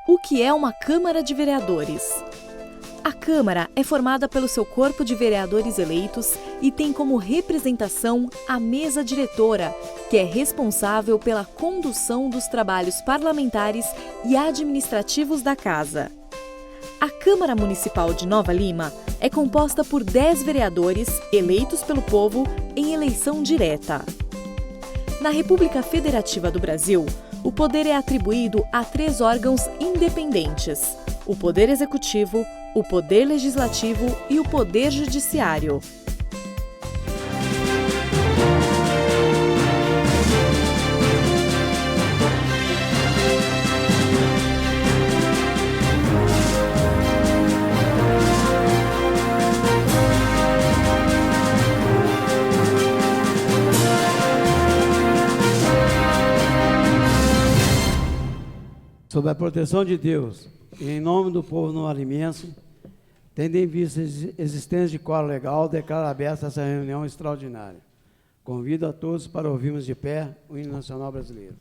O que é uma Câmara de Vereadores? A Câmara é formada pelo seu corpo de vereadores eleitos e tem como representação a mesa diretora, que é responsável pela condução dos trabalhos parlamentares e administrativos da Casa. A Câmara Municipal de Nova Lima é composta por 10 vereadores eleitos pelo povo em eleição direta. Na República Federativa do Brasil, o poder é atribuído a 3 órgãos independentes: o Poder Executivo, o Poder Legislativo e o Poder Judiciário. Sob a proteção de Deus e em nome do povo novalimense, tendo em vista a existência de quórum legal, declaro aberta essa reunião extraordinária. Convido a todos para ouvirmos de pé o hino nacional brasileiro.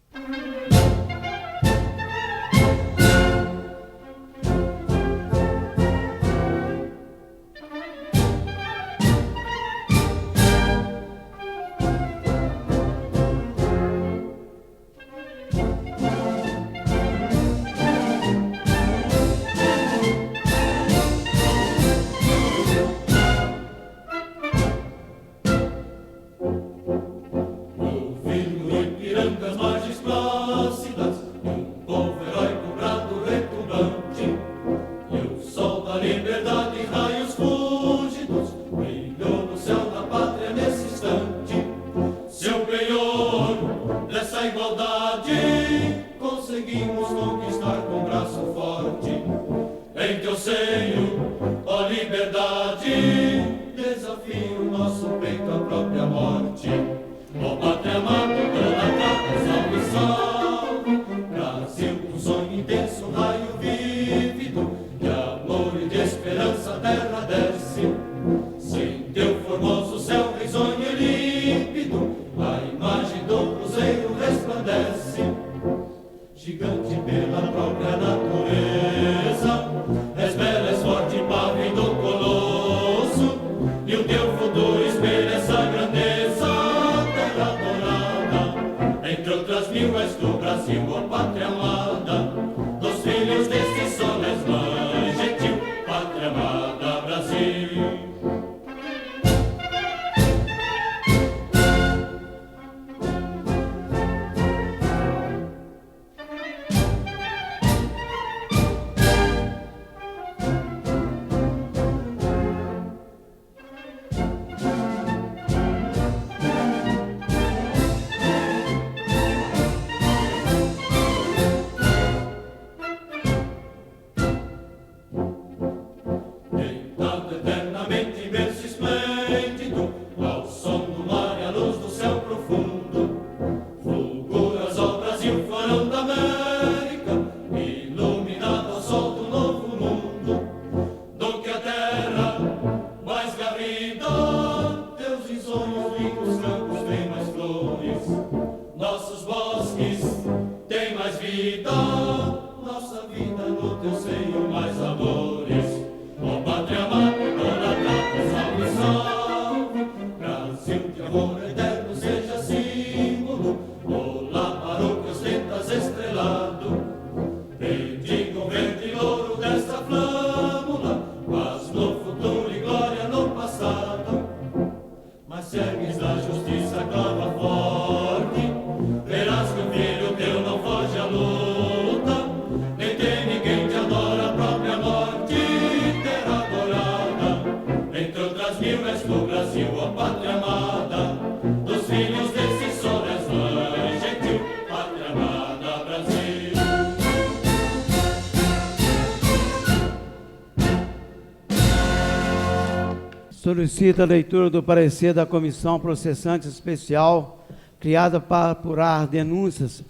Solicita a leitura do parecer da Comissão Processante Especial, criada para apurar denúncias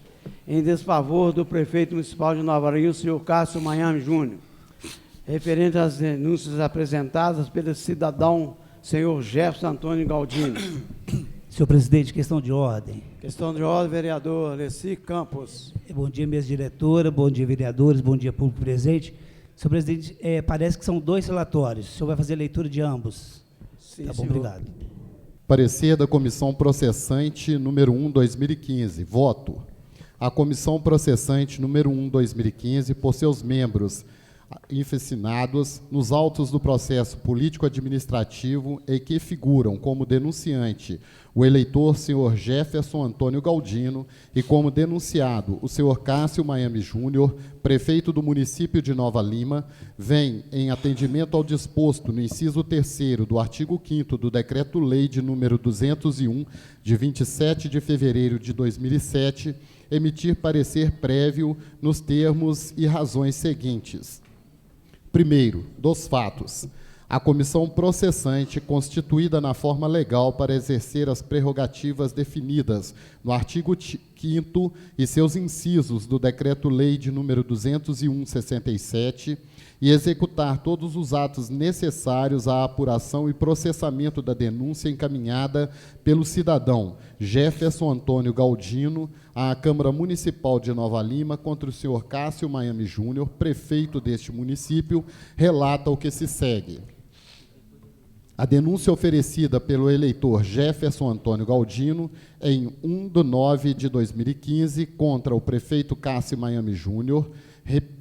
em desfavor do prefeito municipal de Nova Lima, senhor Cássio Manhã Júnior, referente às denúncias apresentadas pelo cidadão senhor Jefferson Antônio Galdino. Senhor presidente, questão de ordem. Questão de ordem, vereador Alessi Campos. Bom dia, mesa diretora, bom dia, vereadores, bom dia, público presente. Senhor presidente, parece que são 2 relatórios. O senhor vai fazer a leitura de ambos? Sim, tá bom, senhor. obrigado. Parecer da Comissão Processante número 1/2015. Voto. A Comissão Processante número 1/2015, por seus membros infecinados nos autos do processo político-administrativo e que figuram como denunciante o eleitor senhor Jefferson Antônio Galdino e como denunciado o senhor Cássio Miami Júnior, prefeito do município de Nova Lima, vem em atendimento ao disposto no inciso 3º do artigo 5º do Decreto-Lei de número 201, de 27 de fevereiro de 2007, emitir parecer prévio nos termos e razões seguintes. Primeiro, dos fatos. A comissão processante, constituída na forma legal para exercer as prerrogativas definidas no artigo 5º e seus incisos do Decreto-Lei de número 201/67, e executar todos os atos necessários à apuração e processamento da denúncia encaminhada pelo cidadão Jefferson Antônio Galdino à Câmara Municipal de Nova Lima contra o senhor Cássio Miami Júnior, prefeito deste município, relata o que se segue. A denúncia oferecida pelo eleitor Jefferson Antônio Galdino em 1/9/2015 contra o prefeito Cássio Miami Júnior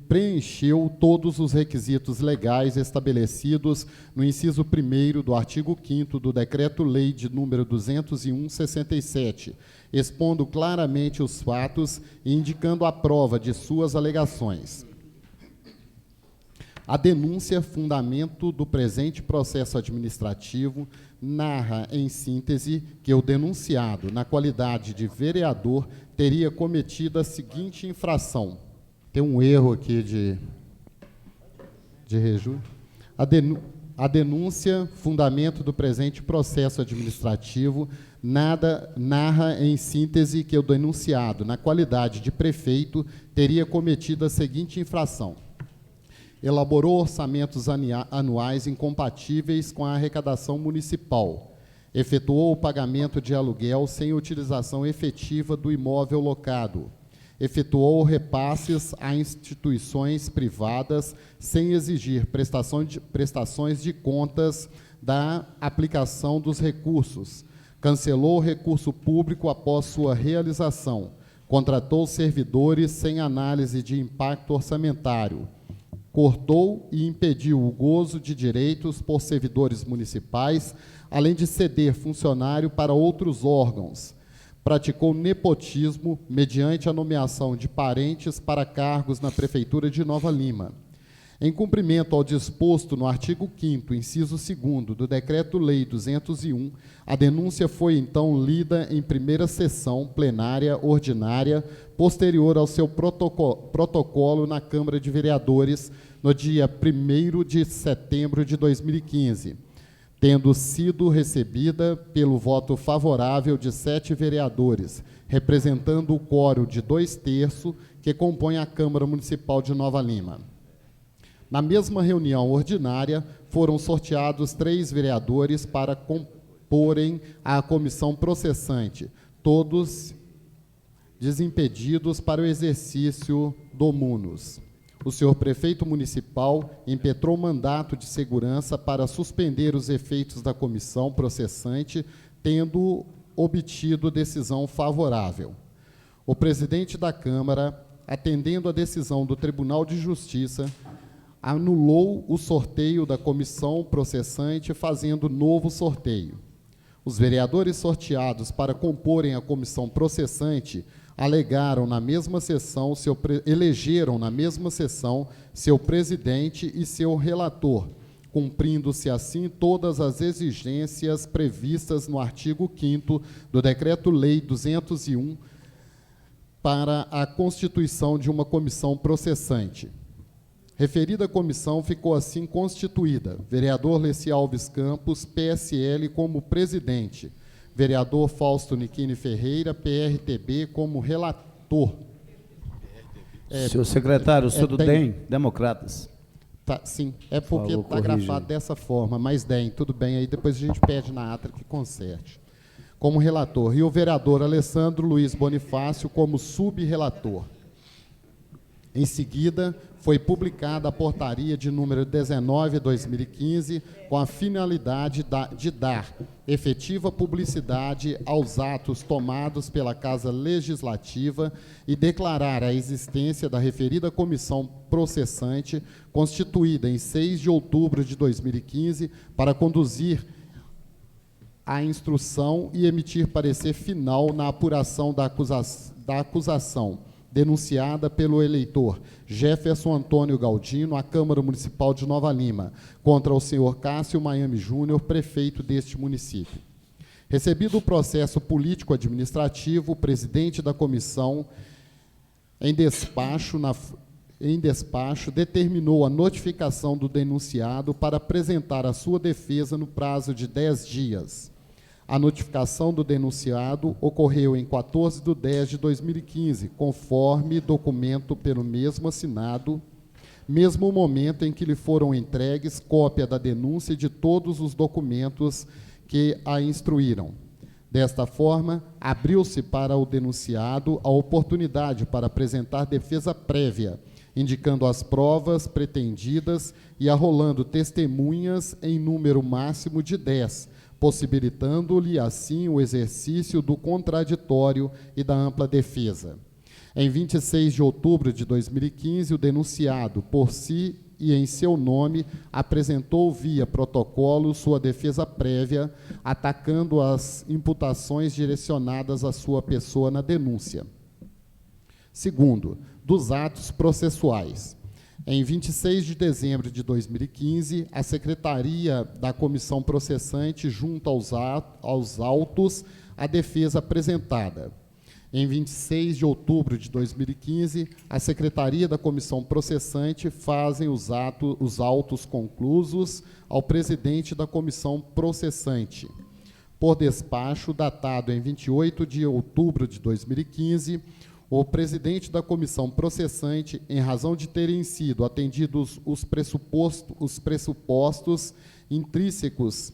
preencheu todos os requisitos legais estabelecidos no inciso 1º do artigo 5º do Decreto-Lei de número 201/67, expondo claramente os fatos e indicando a prova de suas alegações. A denúncia, fundamento do presente processo administrativo, narra, em síntese, que o denunciado, na qualidade de vereador, teria cometido a seguinte infração. Tem um erro aqui de reju. A denúncia, fundamento do presente processo administrativo, narra, em síntese, que o denunciado, na qualidade de prefeito, teria cometido a seguinte infração. Elaborou orçamentos anuais incompatíveis com a arrecadação municipal. Efetuou o pagamento de aluguel sem utilização efetiva do imóvel locado. Efetuou repasses a instituições privadas sem exigir prestações de contas da aplicação dos recursos. Cancelou o recurso público após sua realização. Contratou servidores sem análise de impacto orçamentário. Cortou e impediu o gozo de direitos por servidores municipais, além de ceder funcionário para outros órgãos. Praticou nepotismo mediante a nomeação de parentes para cargos na Prefeitura de Nova Lima. Em cumprimento ao disposto no artigo 5º, inciso 2º do Decreto-Lei 201, a denúncia foi, então, lida em primeira sessão plenária ordinária, posterior ao seu protocolo na Câmara de Vereadores, no dia 1º de setembro de 2015, tendo sido recebida pelo voto favorável de 7 vereadores, representando o quórum de 2/3 que compõe a Câmara Municipal de Nova Lima. Na mesma reunião ordinária, foram sorteados 3 vereadores para comporem a comissão processante, todos desimpedidos para o exercício do munus. O senhor prefeito municipal impetrou mandato de segurança para suspender os efeitos da comissão processante, tendo obtido decisão favorável. O presidente da Câmara, atendendo à decisão do Tribunal de Justiça, anulou o sorteio da comissão processante, fazendo novo sorteio. Os vereadores sorteados para comporem a comissão processante elegeram na mesma sessão seu presidente e seu relator, cumprindo-se assim todas as exigências previstas no artigo 5º do Decreto-Lei 201 para a constituição de uma comissão processante. Referida comissão ficou assim constituída: vereador Alessi Alves Campos, PSL, como presidente; vereador Fausto Nichini Ferreira, PRTB, como relator. Senhor secretário, o senhor do DEM, Democratas. Tá, sim, é porque está grafado dessa forma, mas DEM, tudo bem, aí depois a gente pede na ata que conserte. como relator, e o vereador Alessandro Luiz Bonifácio como subrelator. Em seguida, foi publicada a portaria de número 19/2015, com a finalidade de dar efetiva publicidade aos atos tomados pela Casa Legislativa e declarar a existência da referida comissão processante, constituída em 6 de outubro de 2015, para conduzir a instrução e emitir parecer final na apuração da acusação denunciada pelo eleitor Jefferson Antônio Galdino, à Câmara Municipal de Nova Lima, contra o senhor Cássio Miami Júnior, prefeito deste município. Recebido o processo político-administrativo, o presidente da comissão, em despacho, determinou a notificação do denunciado para apresentar a sua defesa no prazo de 10 dias. A notificação do denunciado ocorreu em 14/10/2015, conforme documento pelo mesmo assinado, mesmo momento em que lhe foram entregues cópia da denúncia e de todos os documentos que a instruíram. Desta forma, abriu-se para o denunciado a oportunidade para apresentar defesa prévia, indicando as provas pretendidas e arrolando testemunhas em número máximo de 10, possibilitando-lhe, assim, o exercício do contraditório e da ampla defesa. Em 26 de outubro de 2015, o denunciado, por si e em seu nome, apresentou via protocolo sua defesa prévia, atacando as imputações direcionadas à sua pessoa na denúncia. Segundo, dos atos processuais. Em 26 de dezembro de 2015, a Secretaria da Comissão Processante junta aos autos a defesa apresentada. Em 26 de outubro de 2015, a Secretaria da Comissão Processante fazem os autos conclusos ao presidente da Comissão Processante. Por despacho, datado em 28 de outubro de 2015, o presidente da comissão processante, em razão de terem sido atendidos os pressupostos intrínsecos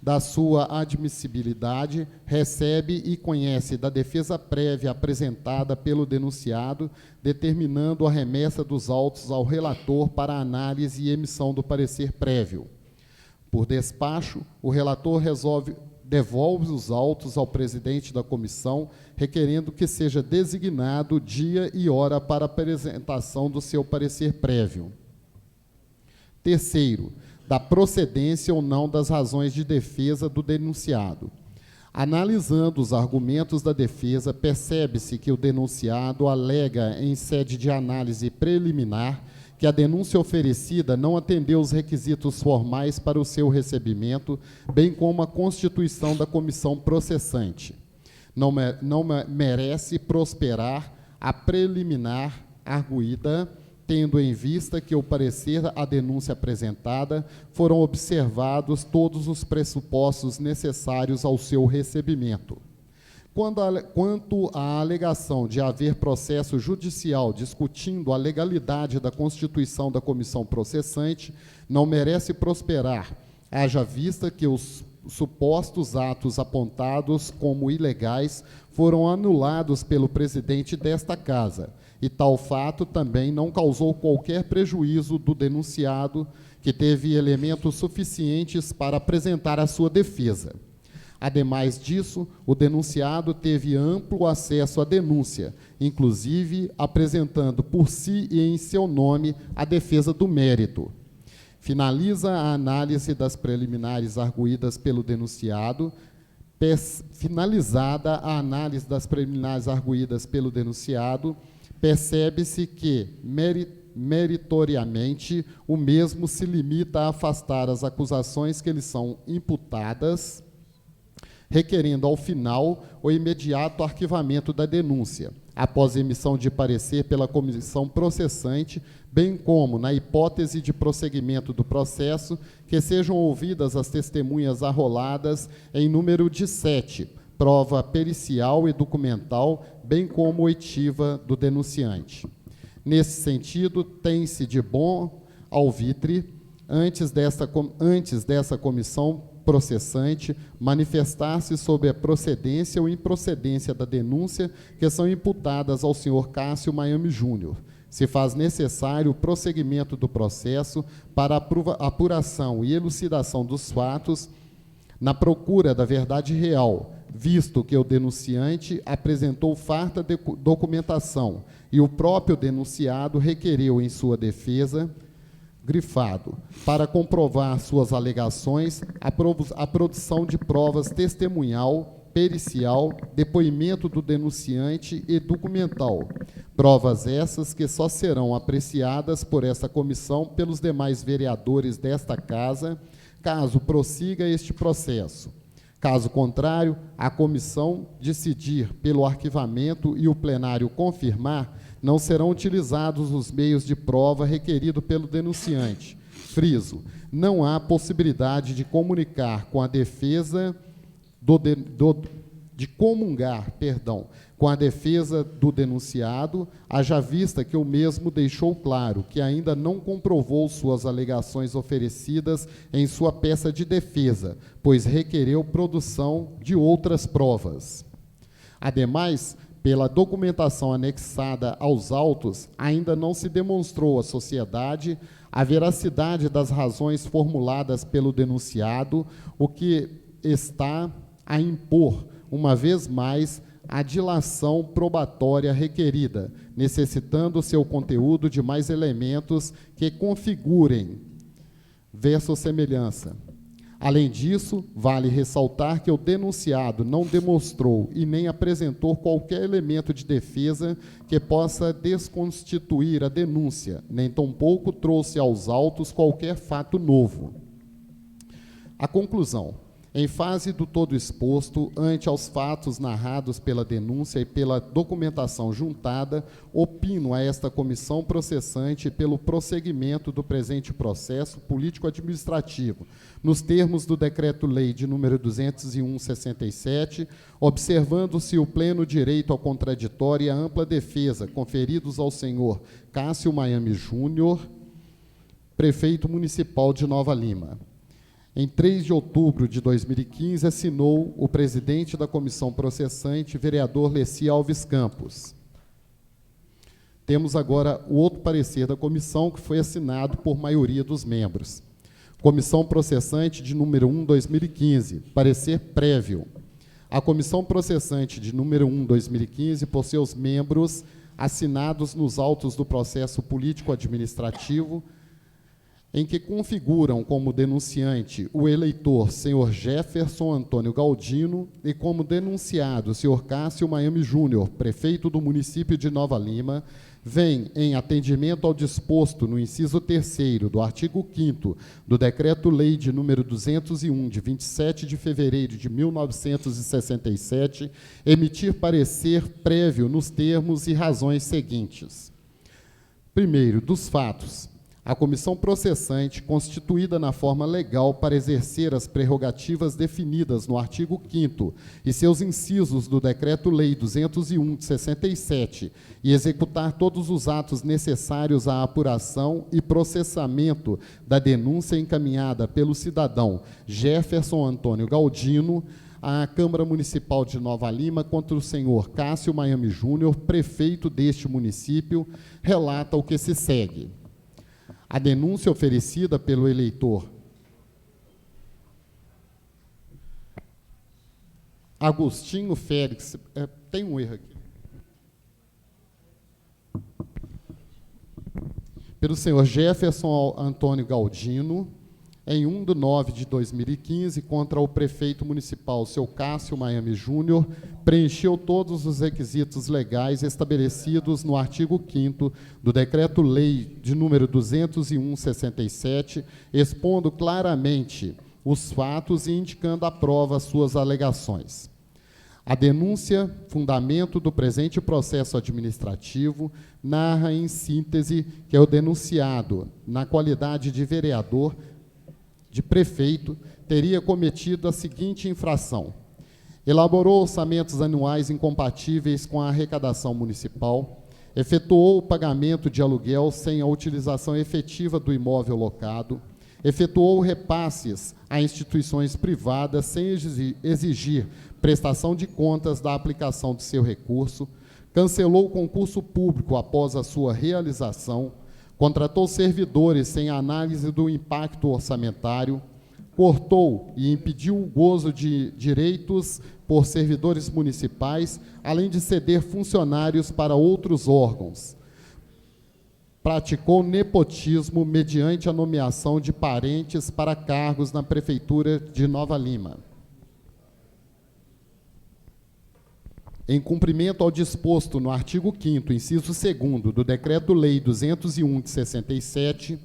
da sua admissibilidade, recebe e conhece da defesa prévia apresentada pelo denunciado, determinando a remessa dos autos ao relator para análise e emissão do parecer prévio. Por despacho, o relator devolve os autos ao presidente da comissão, requerendo que seja designado dia e hora para a apresentação do seu parecer prévio. Terceiro, da procedência ou não das razões de defesa do denunciado. Analisando os argumentos da defesa, percebe-se que o denunciado alega, em sede de análise preliminar, que a denúncia oferecida não atendeu os requisitos formais para o seu recebimento, bem como a constituição da comissão processante. Não merece prosperar a preliminar arguída, tendo em vista que, ao parecer a denúncia apresentada, foram observados todos os pressupostos necessários ao seu recebimento. Quanto à alegação de haver processo judicial discutindo a legalidade da constituição da comissão processante, não merece prosperar, haja vista que os supostos atos apontados como ilegais foram anulados pelo presidente desta Casa, e tal fato também não causou qualquer prejuízo do denunciado, que teve elementos suficientes para apresentar a sua defesa. Ademais disso, o denunciado teve amplo acesso à denúncia, inclusive apresentando por si e em seu nome a defesa do mérito. Finaliza a análise das preliminares arguídas pelo denunciado. Finalizada a análise das preliminares arguídas pelo denunciado, percebe-se que, meritoriamente, o mesmo se limita a afastar as acusações que lhe são imputadas, requerendo, ao final, o imediato arquivamento da denúncia, após emissão de parecer pela comissão processante, bem como, na hipótese de prosseguimento do processo, que sejam ouvidas as testemunhas arroladas em número de 7, prova pericial e documental, bem como oitiva do denunciante. Nesse sentido, tem-se de bom alvitre, antes dessa comissão processante manifestar-se sobre a procedência ou improcedência da denúncia que são imputadas ao senhor Cássio Miami Júnior. Se faz necessário o prosseguimento do processo para a apuração e elucidação dos fatos na procura da verdade real, visto que o denunciante apresentou farta documentação e o próprio denunciado requereu em sua defesa, grifado, para comprovar suas alegações, a produção de provas testemunhal, pericial, depoimento do denunciante e documental. Provas essas que só serão apreciadas por essa comissão pelos demais vereadores desta casa, caso prossiga este processo. Caso contrário, a comissão decidir pelo arquivamento e o plenário confirmar, não serão utilizados os meios de prova requerido pelo denunciante. Friso, não há possibilidade de comunicar com a defesa com a defesa do denunciado, haja vista que o mesmo deixou claro que ainda não comprovou suas alegações oferecidas em sua peça de defesa, pois requereu produção de outras provas. Ademais, pela documentação anexada aos autos, ainda não se demonstrou à sociedade a veracidade das razões formuladas pelo denunciado, o que está a impor, uma vez mais, a dilação probatória requerida, necessitando seu conteúdo de mais elementos que configurem verossemelhança. Além disso, vale ressaltar que o denunciado não demonstrou e nem apresentou qualquer elemento de defesa que possa desconstituir a denúncia, nem tampouco trouxe aos autos qualquer fato novo. A conclusão. Em face do todo exposto, ante aos fatos narrados pela denúncia e pela documentação juntada, opino a esta comissão processante pelo prosseguimento do presente processo político-administrativo, nos termos do Decreto-Lei de número 201/67, observando-se o pleno direito ao contraditório e à ampla defesa conferidos ao senhor Cássio Miami Júnior, prefeito municipal de Nova Lima. Em 3 de outubro de 2015, assinou o presidente da comissão processante, vereador Leci Alves Campos. Temos agora o outro parecer da comissão, que foi assinado por maioria dos membros. Comissão processante de número 1/2015, parecer prévio. A comissão processante de número 1/2015, por seus membros, assinados nos autos do processo político-administrativo, em que configuram como denunciante o eleitor senhor Jefferson Antônio Galdino e como denunciado o senhor Cássio Miami Júnior, prefeito do município de Nova Lima, vem em atendimento ao disposto no inciso 3º do artigo 5º do Decreto-Lei de número 201, de 27 de fevereiro de 1967, emitir parecer prévio nos termos e razões seguintes. Primeiro, dos fatos. A comissão processante, constituída na forma legal para exercer as prerrogativas definidas no artigo 5º e seus incisos do Decreto-Lei 201 de 67 e executar todos os atos necessários à apuração e processamento da denúncia encaminhada pelo cidadão Jefferson Antônio Galdino à Câmara Municipal de Nova Lima contra o senhor Cássio Miami Júnior, prefeito deste município, relata o que se segue. A denúncia oferecida pelo eleitor Agostinho Félix, tem um erro aqui, pelo senhor Jefferson Antônio Galdino, em 1/9/2015, contra o prefeito municipal, seu Cássio Miami Júnior, preencheu todos os requisitos legais estabelecidos no artigo 5º do Decreto-Lei de número 201/67, expondo claramente os fatos e indicando à prova suas alegações. A denúncia, fundamento do presente processo administrativo, narra em síntese que o denunciado, na qualidade de vereador, de prefeito, teria cometido a seguinte infração: elaborou orçamentos anuais incompatíveis com a arrecadação municipal, efetuou o pagamento de aluguel sem a utilização efetiva do imóvel locado, efetuou repasses a instituições privadas sem exigir prestação de contas da aplicação de seu recurso, cancelou o concurso público após a sua realização, contratou servidores sem análise do impacto orçamentário, cortou e impediu o gozo de direitos por servidores municipais, além de ceder funcionários para outros órgãos. Praticou nepotismo mediante a nomeação de parentes para cargos na Prefeitura de Nova Lima. Em cumprimento ao disposto no artigo 5º, inciso 2º, do Decreto-Lei 201 de 67,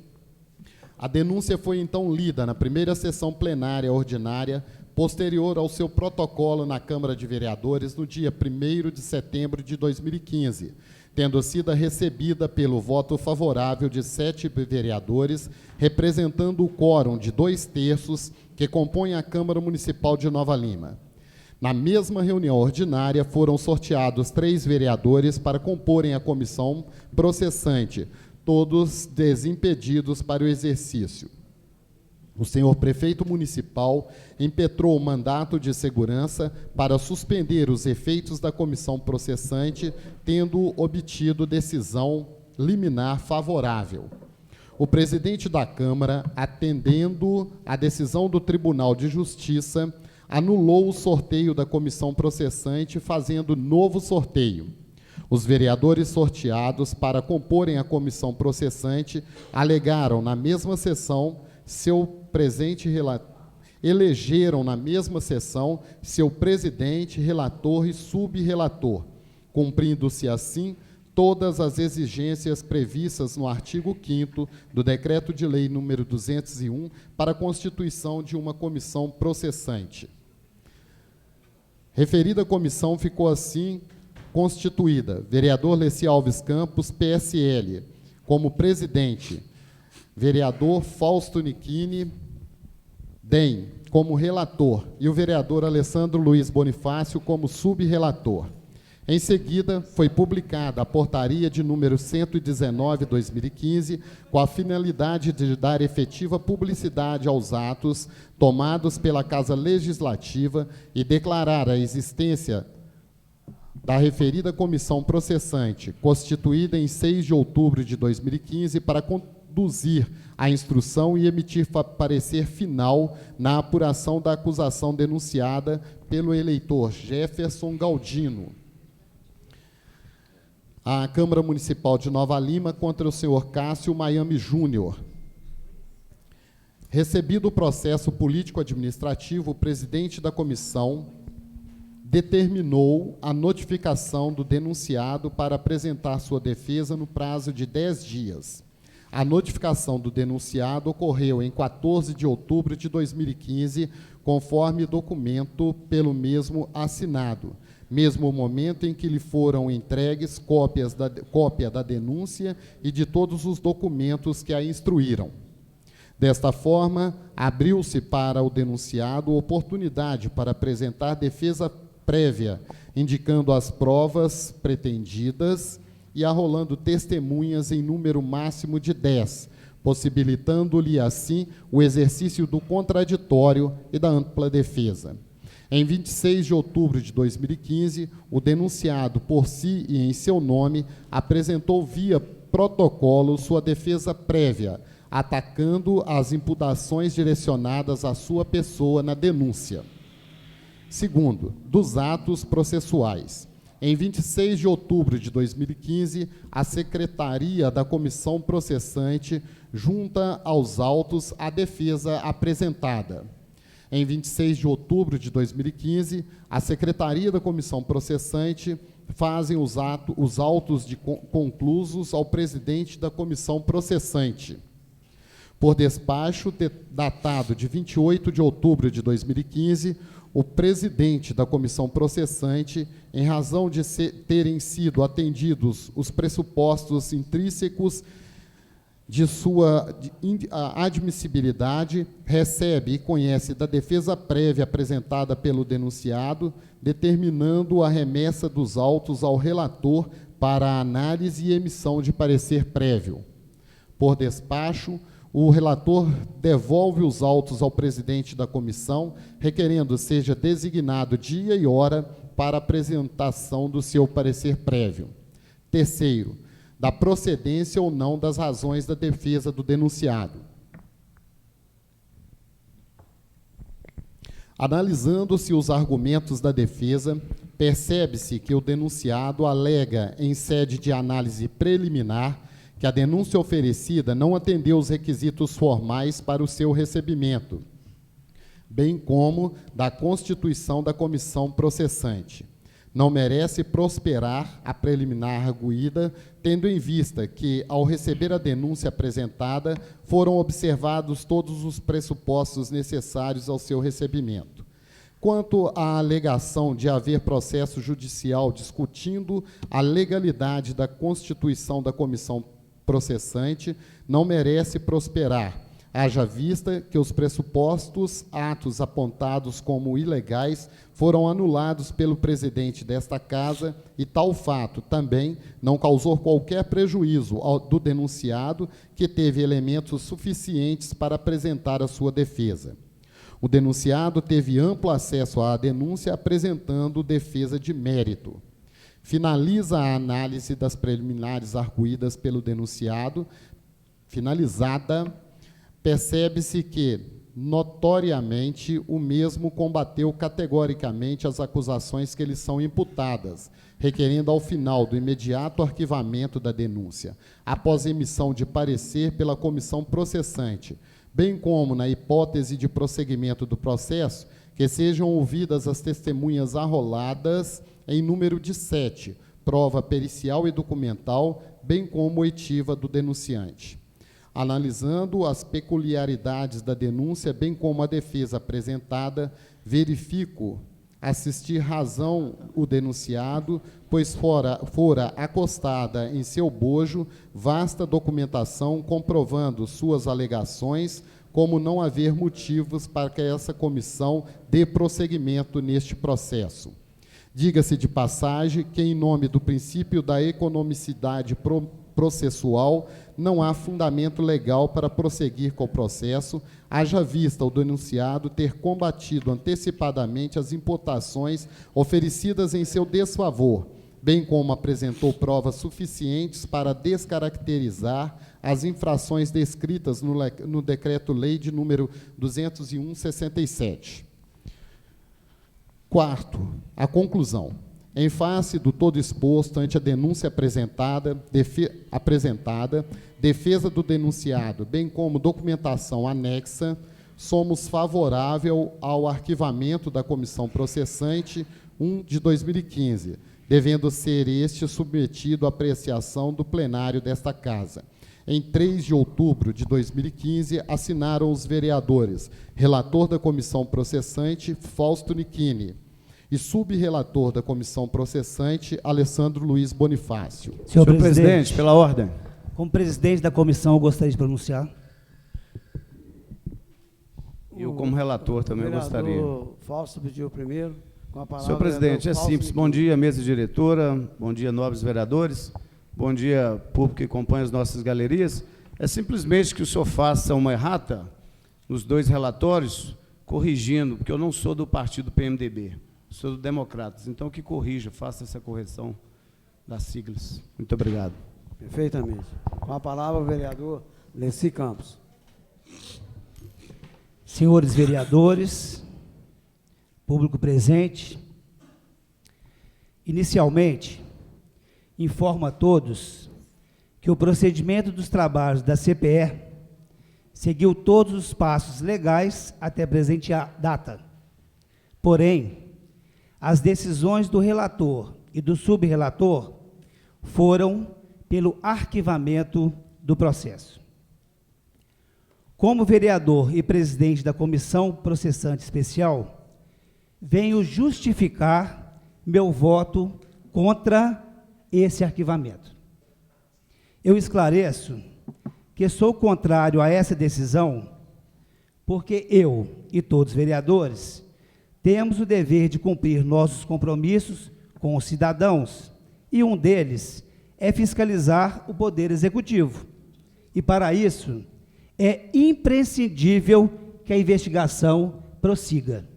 a denúncia foi então lida na primeira sessão plenária ordinária, posterior ao seu protocolo na Câmara de Vereadores, no dia 1º de setembro de 2015, tendo sido recebida pelo voto favorável de 7 vereadores, representando o quórum de 2/3 que compõe a Câmara Municipal de Nova Lima. Na mesma reunião ordinária, foram sorteados 3 vereadores para comporem a comissão processante, todos desimpedidos para o exercício. O senhor prefeito municipal impetrou o mandato de segurança para suspender os efeitos da comissão processante, tendo obtido decisão liminar favorável. O presidente da Câmara, atendendo à decisão do Tribunal de Justiça, anulou o sorteio da comissão processante, fazendo novo sorteio. Os vereadores sorteados para comporem a comissão processante alegaram na mesma sessão elegeram na mesma sessão seu presidente, relator e subrelator, cumprindo-se assim todas as exigências previstas no artigo 5º do Decreto de Lei nº 201 para a constituição de uma comissão processante. Referida comissão ficou assim constituída: vereador Leci Alves Campos, PSL, como presidente; vereador Fausto Nichini, DEM, como relator, e o vereador Alessandro Luiz Bonifácio como subrelator. Em seguida, foi publicada a portaria de número 119/2015, com a finalidade de dar efetiva publicidade aos atos tomados pela Casa Legislativa e declarar a existência da referida comissão processante, constituída em 6 de outubro de 2015, para conduzir a instrução e emitir parecer final na apuração da acusação denunciada pelo eleitor Jefferson Galdino à Câmara Municipal de Nova Lima contra o senhor Cássio Miami Júnior. Recebido o processo político-administrativo, o presidente da comissão determinou a notificação do denunciado para apresentar sua defesa no prazo de 10 dias. A notificação do denunciado ocorreu em 14 de outubro de 2015, conforme documento pelo mesmo assinado, mesmo momento em que lhe foram entregues cópia da denúncia e de todos os documentos que a instruíram. Desta forma, abriu-se para o denunciado oportunidade para apresentar defesa prévia, indicando as provas pretendidas e arrolando testemunhas em número máximo de 10, possibilitando-lhe, assim, o exercício do contraditório e da ampla defesa. Em 26 de outubro de 2015, o denunciado, por si e em seu nome, apresentou via protocolo sua defesa prévia, atacando as imputações direcionadas à sua pessoa na denúncia. Segundo, dos atos processuais. Em 26 de outubro de 2015, a Secretaria da Comissão Processante junta aos autos a defesa apresentada. Em 26 de outubro de 2015, a Secretaria da Comissão Processante fazem os autos de conclusos ao presidente da Comissão Processante. Por despacho datado de 28 de outubro de 2015, o presidente da Comissão Processante, em razão de terem sido atendidos os pressupostos intrínsecos de sua admissibilidade, recebe e conhece da defesa prévia apresentada pelo denunciado, determinando a remessa dos autos ao relator para a análise e emissão de parecer prévio. Por despacho, O relator devolve os autos ao presidente da comissão, requerendo seja designado dia e hora para apresentação do seu parecer prévio. Terceiro, da procedência ou não das razões da defesa do denunciado. Analisando-se os argumentos da defesa, percebe-se que o denunciado alega, em sede de análise preliminar, que a denúncia oferecida não atendeu os requisitos formais para o seu recebimento, bem como da constituição da comissão processante. Não merece prosperar a preliminar arguída, tendo em vista que, ao receber a denúncia apresentada, foram observados todos os pressupostos necessários ao seu recebimento. Quanto à alegação de haver processo judicial discutindo a legalidade da constituição da comissão processante, não merece prosperar, haja vista que os pressupostos atos apontados como ilegais foram anulados pelo presidente desta Casa e tal fato também não causou qualquer prejuízo do denunciado, que teve elementos suficientes para apresentar a sua defesa. O denunciado teve amplo acesso à denúncia, apresentando defesa de mérito. Finaliza a análise das preliminares arguídas pelo denunciado. Finalizada, percebe-se que, notoriamente, o mesmo combateu categoricamente as acusações que lhe são imputadas, requerendo, ao final do imediato arquivamento da denúncia, após emissão de parecer pela comissão processante, bem como, na hipótese de prosseguimento do processo, que sejam ouvidas as testemunhas arroladas em número de 7, prova pericial e documental, bem como oitiva do denunciante. Analisando as peculiaridades da denúncia, bem como a defesa apresentada, verifico assistir razão o denunciado, pois fora acostada em seu bojo vasta documentação comprovando suas alegações, como não haver motivos para que essa comissão dê prosseguimento neste processo. Diga-se de passagem que, em nome do princípio da economicidade processual, não há fundamento legal para prosseguir com o processo, haja vista o denunciado ter combatido antecipadamente as imputações oferecidas em seu desfavor, bem como apresentou provas suficientes para descaracterizar as infrações descritas no Decreto-Lei de número 201/67. Quarto, a conclusão. Em face do todo exposto ante a denúncia apresentada, defesa do denunciado, bem como documentação anexa, somos favorável ao arquivamento da comissão processante 1 de 2015, devendo ser este submetido à apreciação do plenário desta Casa. Em 3 de outubro de 2015, assinaram os vereadores, relator da comissão processante, Fausto Nichini, e subrelator da comissão processante, Alessandro Luiz Bonifácio. Senhor presidente, pela ordem. Como presidente da comissão, eu gostaria de pronunciar. Eu, como relator, também gostaria. O Fausto pediu primeiro, com a palavra. Senhor presidente, é simples. Bom dia, mesa diretora, bom dia, nobres vereadores, bom dia, público que acompanha as nossas galerias. É simplesmente que o senhor faça uma errata nos dois relatórios, corrigindo, porque eu não sou do partido PMDB, sou do Democratas, então que corrija, faça essa correção das siglas. Muito obrigado. Perfeitamente. Com a palavra, o vereador Leci Campos. Senhores vereadores, público presente, inicialmente, informo a todos que o procedimento dos trabalhos da CPE seguiu todos os passos legais até a presente data. Porém, as decisões do relator e do subrelator foram pelo arquivamento do processo. Como vereador e presidente da Comissão Processante Especial, venho justificar meu voto contra esse arquivamento. Eu esclareço que sou contrário a essa decisão porque eu e todos os vereadores temos o dever de cumprir nossos compromissos com os cidadãos, e um deles é fiscalizar o Poder Executivo. E, para isso, é imprescindível que a investigação prossiga.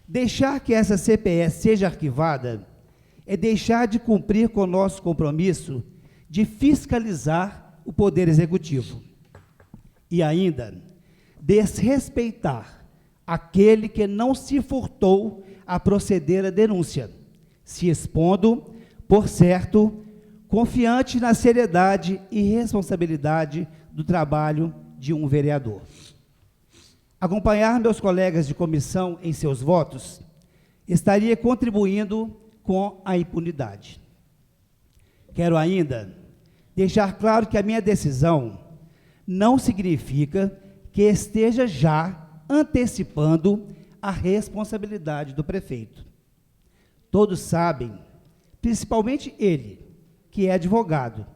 Deixar que essa CPE seja arquivada é deixar de cumprir com o nosso compromisso de fiscalizar o Poder Executivo e ainda desrespeitar aquele que não se furtou a proceder à denúncia, se expondo, por certo, confiante na seriedade e responsabilidade do trabalho de um vereador. Acompanhar meus colegas de comissão em seus votos estaria contribuindo com a impunidade. Quero ainda deixar claro que a minha decisão não significa que esteja já antecipando a responsabilidade do prefeito. Todos sabem, principalmente ele, que é advogado,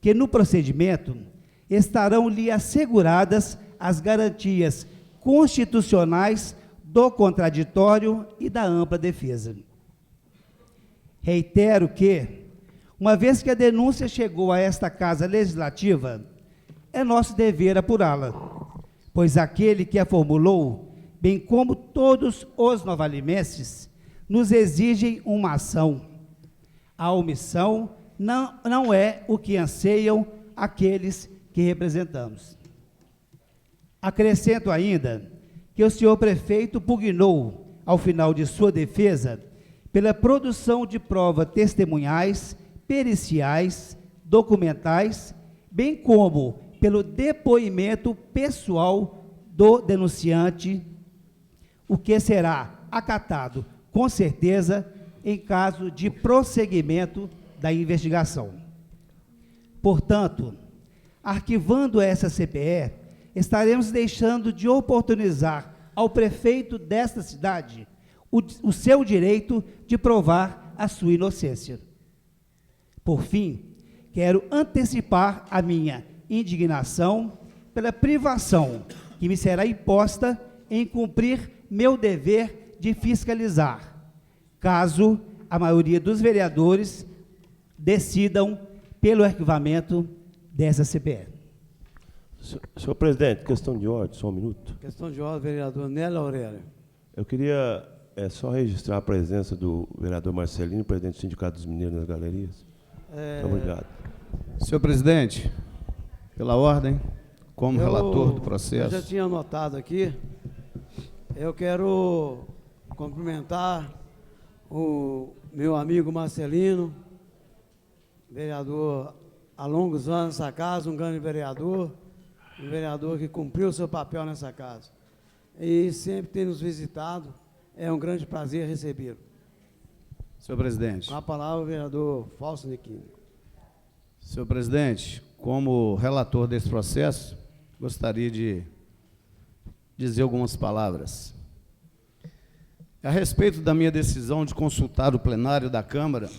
que no procedimento estarão lhe asseguradas as garantias constitucionais do contraditório e da ampla defesa. Reitero que, uma vez que a denúncia chegou a esta Casa Legislativa, é nosso dever apurá-la, pois aquele que a formulou, bem como todos os novalimenses, nos exigem uma ação. A omissão não é o que anseiam aqueles que representamos. Acrescento ainda que o senhor prefeito pugnou, ao final de sua defesa, pela produção de provas testemunhais, periciais, documentais, bem como pelo depoimento pessoal do denunciante, o que será acatado, com certeza, em caso de prosseguimento da investigação. Portanto, arquivando essa CPE, estaremos deixando de oportunizar ao prefeito desta cidade o seu direito de provar a sua inocência. Por fim, quero antecipar a minha indignação pela privação que me será imposta em cumprir meu dever de fiscalizar, caso a maioria dos vereadores decidam pelo arquivamento dessa CPE. Senhor presidente, questão de ordem, só um minuto. Questão de ordem, vereador Nélio Aurélio. Eu queria só registrar a presença do vereador Marcelino, presidente do Sindicato dos Mineiros nas galerias. Muito obrigado. Senhor presidente, pela ordem, como relator do processo. Eu já tinha anotado aqui. Eu quero cumprimentar o meu amigo Marcelino, vereador há longos anos nessa casa, um grande vereador, um vereador que cumpriu o seu papel nessa casa. E sempre tem nos visitado, é um grande prazer recebê-lo. Senhor presidente. Com a palavra, o vereador Fausto Nequim. Senhor presidente, como relator desse processo, gostaria de dizer algumas palavras. A respeito da minha decisão de consultar o plenário da Câmara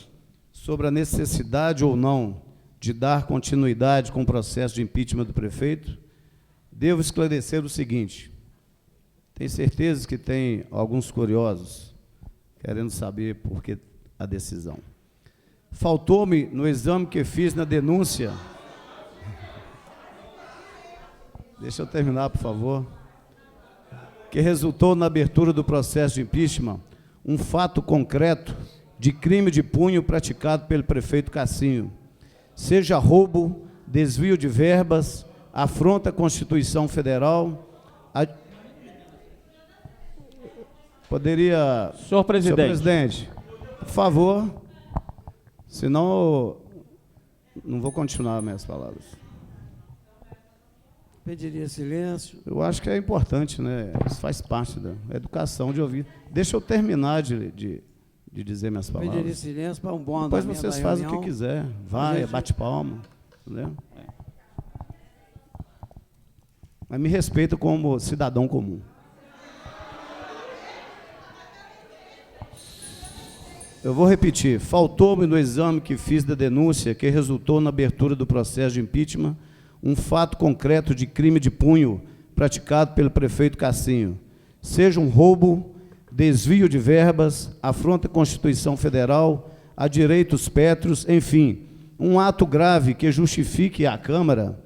sobre a necessidade ou não de dar continuidade com o processo de impeachment do prefeito, devo esclarecer o seguinte: tenho certeza que tem alguns curiosos querendo saber por que a decisão. Faltou-me, no exame que fiz na denúncia... Deixa eu terminar, por favor. Que resultou na abertura do processo de impeachment um fato concreto de crime de punho praticado pelo prefeito Cassinho, seja roubo, desvio de verbas, afronta à Constituição Federal... Poderia... Senhor presidente, por favor, senão não vou continuar minhas palavras. Pediria silêncio. Eu acho que é importante, né? Isso faz parte da educação de ouvir. Deixa eu terminar de dizer minhas palavras. Pediria silêncio para um bom andamento. Depois vocês fazem o que quiser. Vai, bate palma. Entendeu? Mas me respeita como cidadão comum. Eu vou repetir. Faltou-me no exame que fiz da denúncia que resultou na abertura do processo de impeachment um fato concreto de crime de punho praticado pelo prefeito Cassinho, seja um roubo, desvio de verbas, afronta à Constituição Federal, a direitos pétreos, enfim, um ato grave que justifique à Câmara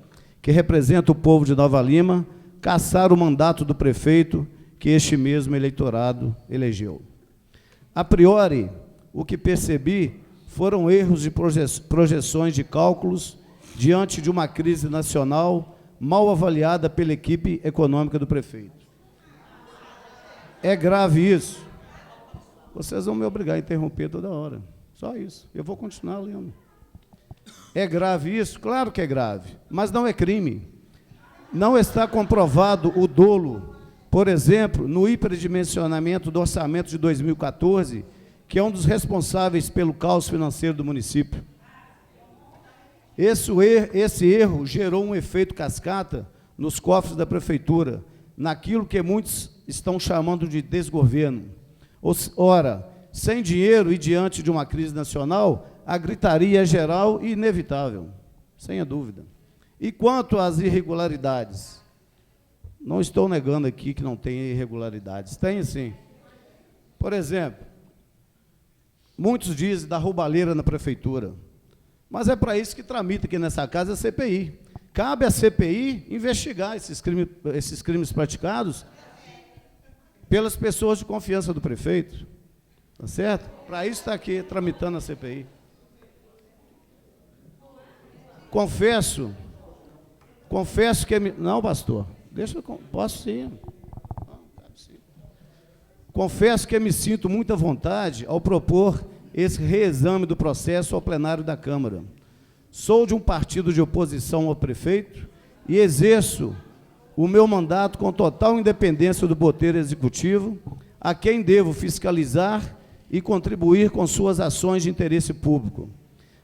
que representa o povo de Nova Lima, cassar o mandato do prefeito que este mesmo eleitorado elegeu. A priori, o que percebi foram erros de projeções de cálculos diante de uma crise nacional mal avaliada pela equipe econômica do prefeito. É grave isso. Vocês vão me obrigar a interromper toda hora. Só isso. Eu vou continuar lendo. É grave isso? Claro que é grave, mas não é crime. Não está comprovado o dolo, por exemplo, no hiperdimensionamento do orçamento de 2014, que é um dos responsáveis pelo caos financeiro do município. Esse erro gerou um efeito cascata nos cofres da prefeitura, naquilo que muitos estão chamando de desgoverno. Ora, sem dinheiro e diante de uma crise nacional, a gritaria é geral e inevitável, sem a dúvida. E quanto às irregularidades? Não estou negando aqui que não tem irregularidades. Tem sim. Por exemplo, muitos dizem da roubalheira na prefeitura. Mas é para isso que tramita aqui nessa casa a CPI. Cabe à CPI investigar esses crimes praticados pelas pessoas de confiança do prefeito. Tá certo? Para isso está aqui tramitando a CPI. Confesso que... Não, pastor, deixa eu... Posso sim. Confesso que me sinto muita vontade ao propor esse reexame do processo ao plenário da Câmara. Sou de um partido de oposição ao prefeito e exerço o meu mandato com total independência do poder executivo, a quem devo fiscalizar e contribuir com suas ações de interesse público.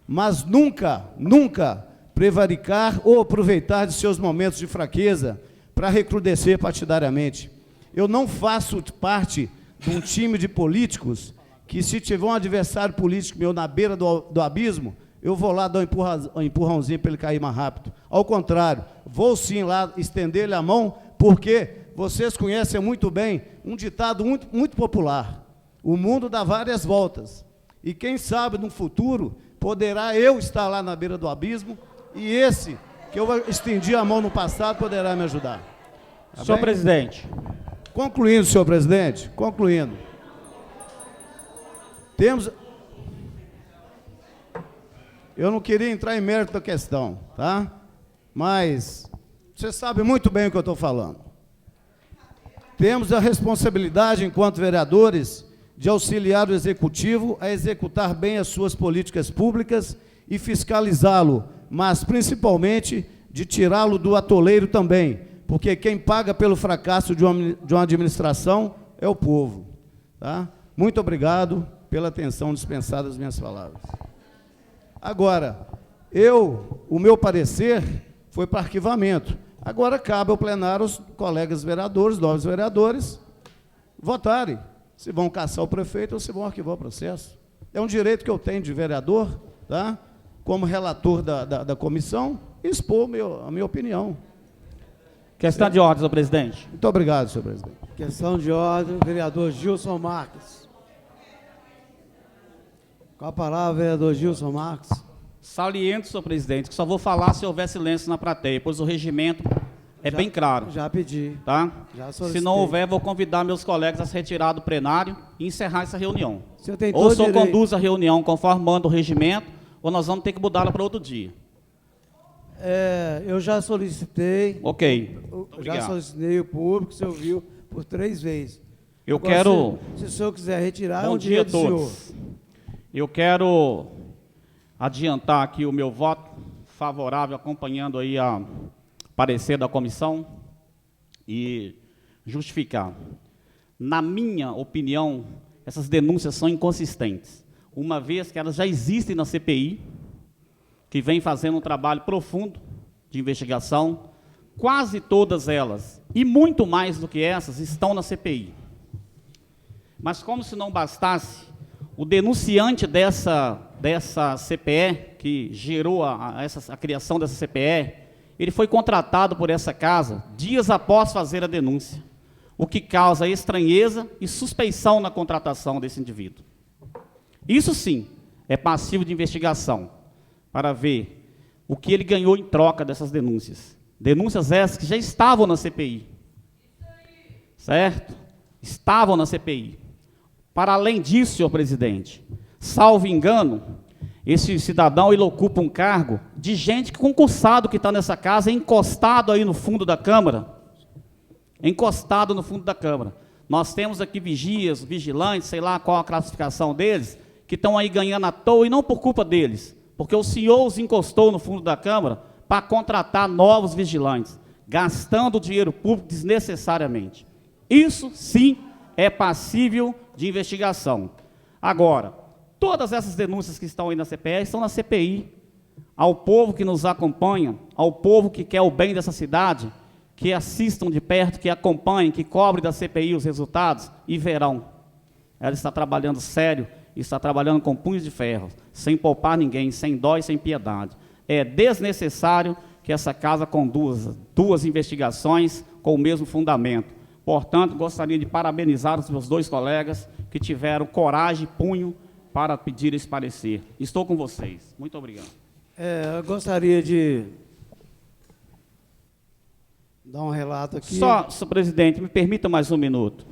Mas nunca prevaricar ou aproveitar de seus momentos de fraqueza para recrudescer partidariamente. Eu não faço parte de um time de políticos que, se tiver um adversário político meu na beira do abismo, eu vou lá dar um empurrãozinho para ele cair mais rápido. Ao contrário, vou sim lá estender-lhe a mão, porque vocês conhecem muito bem um ditado muito popular: o mundo dá várias voltas, e quem sabe no futuro poderá eu estar lá na beira do abismo, e esse que eu estendi a mão no passado poderá me ajudar. Tá senhor bem? presidente. Concluindo, senhor presidente, concluindo. Eu não queria entrar em mérito da questão, tá? Mas você sabe muito bem o que eu estou falando. Temos a responsabilidade, enquanto vereadores, de auxiliar o Executivo a executar bem as suas políticas públicas e fiscalizá-lo, mas principalmente de tirá-lo do atoleiro também, porque quem paga pelo fracasso de uma administração é o povo. Tá? Muito obrigado pela atenção dispensada às minhas palavras. Agora, o meu parecer foi para arquivamento. Agora cabe ao plenário os colegas vereadores, novos vereadores, votarem se vão caçar o prefeito ou se vão arquivar o processo. É um direito que eu tenho de vereador, tá? Como relator da comissão, expor a minha opinião. Questão de ordem, senhor presidente. Muito obrigado, senhor presidente. Questão de ordem, vereador Gilson Marques. Com a palavra, vereador Gilson Marques. Saliento, senhor presidente, que só vou falar se houver silêncio na plateia, pois o regimento é bem claro. Já pedi. Tá? Já solicitei. Se não houver, vou convidar meus colegas a se retirar do plenário e encerrar essa reunião. Ou o senhor conduz a reunião conforme manda o regimento, ou nós vamos ter que mudá-la para outro dia. Eu já solicitei. Ok. Já solicitei o público, o senhor viu, por 3 vezes. Eu quero... Se o senhor quiser retirar, Bom dia a todos. Eu quero adiantar aqui o meu voto favorável, acompanhando aí a parecer da comissão e justificar. Na minha opinião, essas denúncias são inconsistentes, uma vez que elas já existem na CPI, que vem fazendo um trabalho profundo de investigação. Quase todas elas, e muito mais do que essas, estão na CPI. Mas como se não bastasse, o denunciante dessa CPE, que gerou a criação dessa CPE, ele foi contratado por essa casa dias após fazer a denúncia, o que causa estranheza e suspeição na contratação desse indivíduo. Isso sim é passivo de investigação, para ver o que ele ganhou em troca dessas denúncias. Denúncias essas que já estavam na CPI. Certo? Estavam na CPI. Para além disso, senhor presidente, salvo engano, esse cidadão ele ocupa um cargo de gente concursado que está nessa casa, encostado aí no fundo da Câmara. Encostado no fundo da Câmara. Nós temos aqui vigias, vigilantes, sei lá qual a classificação deles, que estão aí ganhando à toa, e não por culpa deles, porque o senhor os encostou no fundo da Câmara para contratar novos vigilantes, gastando dinheiro público desnecessariamente. Isso, sim, é passível de investigação. Agora, todas essas denúncias que estão aí na CPI, estão na CPI. Ao povo que nos acompanha, ao povo que quer o bem dessa cidade, que assistam de perto, que acompanhem, que cobrem da CPI os resultados, e verão. Ela está trabalhando sério, está trabalhando com punhos de ferro, sem poupar ninguém, sem dó e sem piedade. É desnecessário que essa casa conduza duas investigações com o mesmo fundamento. Portanto, gostaria de parabenizar os meus dois colegas que tiveram coragem e punho para pedir esse parecer. Estou com vocês. Muito obrigado. Eu gostaria de dar um relato aqui. Só, senhor presidente, me permita mais um minuto.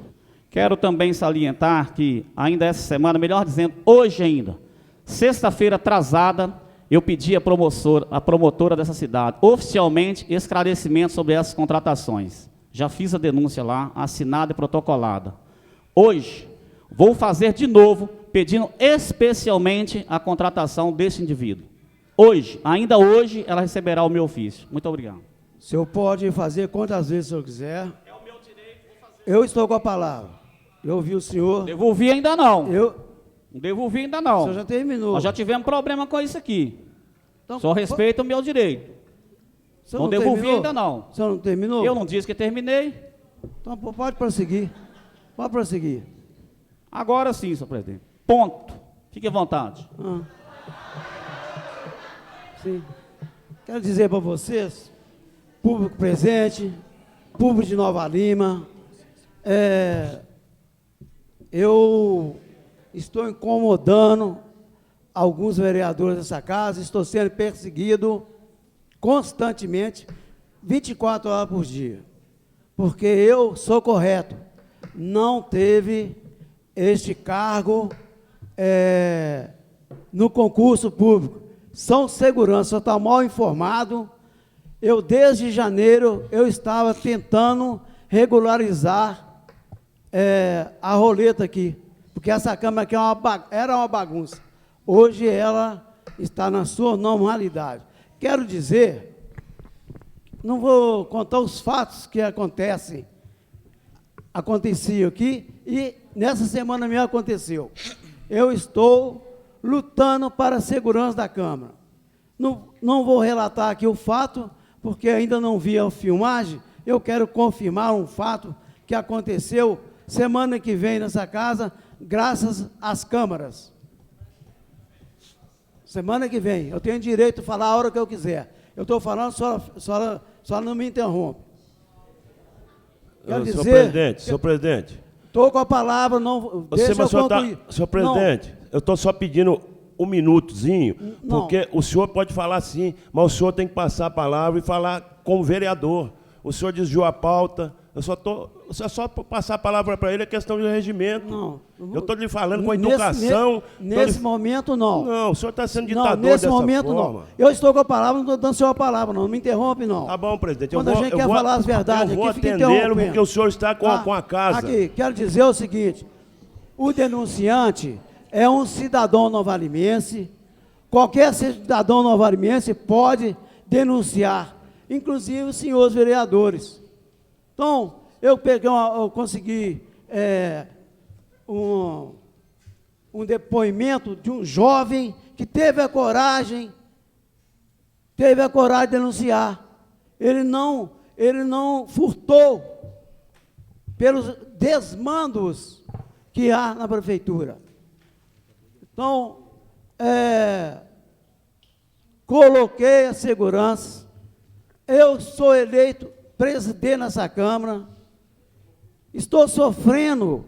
Quero também salientar que, ainda essa semana, melhor dizendo, hoje ainda, sexta-feira atrasada, eu pedi à promotora dessa cidade, oficialmente, esclarecimento sobre essas contratações. Já fiz a denúncia lá, assinada e protocolada. Hoje, vou fazer de novo, pedindo especialmente a contratação desse indivíduo. Hoje, ainda hoje, ela receberá o meu ofício. Muito obrigado. O senhor pode fazer quantas vezes o senhor quiser. É o meu direito, vou fazer. Eu estou com a palavra. Eu ouvi o senhor. Devolvi ainda não. Não devolvi ainda O não. senhor já terminou. Nós já tivemos problema com isso aqui. Então, Só respeita o meu direito. o senhor Não devolvi terminou? ainda não. O senhor não terminou? Eu não disse que terminei. Então pode prosseguir. Pode prosseguir. Agora sim, senhor presidente. Ponto. Fique à vontade. Sim. Quero dizer para vocês, público presente, público de Nova Lima, eu estou incomodando alguns vereadores dessa casa, estou sendo perseguido constantemente, 24 horas por dia, porque eu sou correto, não teve este cargo no concurso público, são segurança, está mal informado. Eu, desde janeiro, eu estava tentando regularizar a roleta aqui, porque essa Câmara aqui era uma bagunça. Hoje ela está na sua normalidade. Quero dizer, não vou contar os fatos que aconteciam aqui, e nessa semana mesmo aconteceu. Eu estou lutando para a segurança da Câmara. Não vou relatar aqui o fato, porque ainda não vi a filmagem. Eu quero confirmar um fato que aconteceu semana que vem nessa casa, graças às câmaras. Semana que vem, eu tenho direito de falar a hora que eu quiser. Eu estou falando, só não me interrompe. Quero dizer... Senhor presidente. Estou com a palavra, não... Deixa eu concluir. Senhor presidente, eu estou só pedindo um minutozinho, porque o senhor pode falar sim, mas o senhor tem que passar a palavra e falar como vereador. O senhor desviou a pauta, só passar a palavra para ele é questão de regimento. Eu estou lhe falando com educação. Nesse momento, não. Não, o senhor está sendo ditador nesse dessa momento, forma. não. Eu estou com a palavra, não estou dando sua palavra, não me interrompe, não. Tá bom, presidente. Quando a gente quer falar as verdades, eu vou aqui fica atendê-lo interrompendo. porque o senhor está com a casa. Aqui, quero dizer o seguinte, o denunciante é um cidadão novalimense, qualquer cidadão novalimense pode denunciar, inclusive os senhores vereadores. Então, eu consegui um depoimento de um jovem que teve a coragem de denunciar. Ele não furtou pelos desmandos que há na prefeitura. Então, coloquei a segurança, eu sou eleito presidente nessa Câmara, estou sofrendo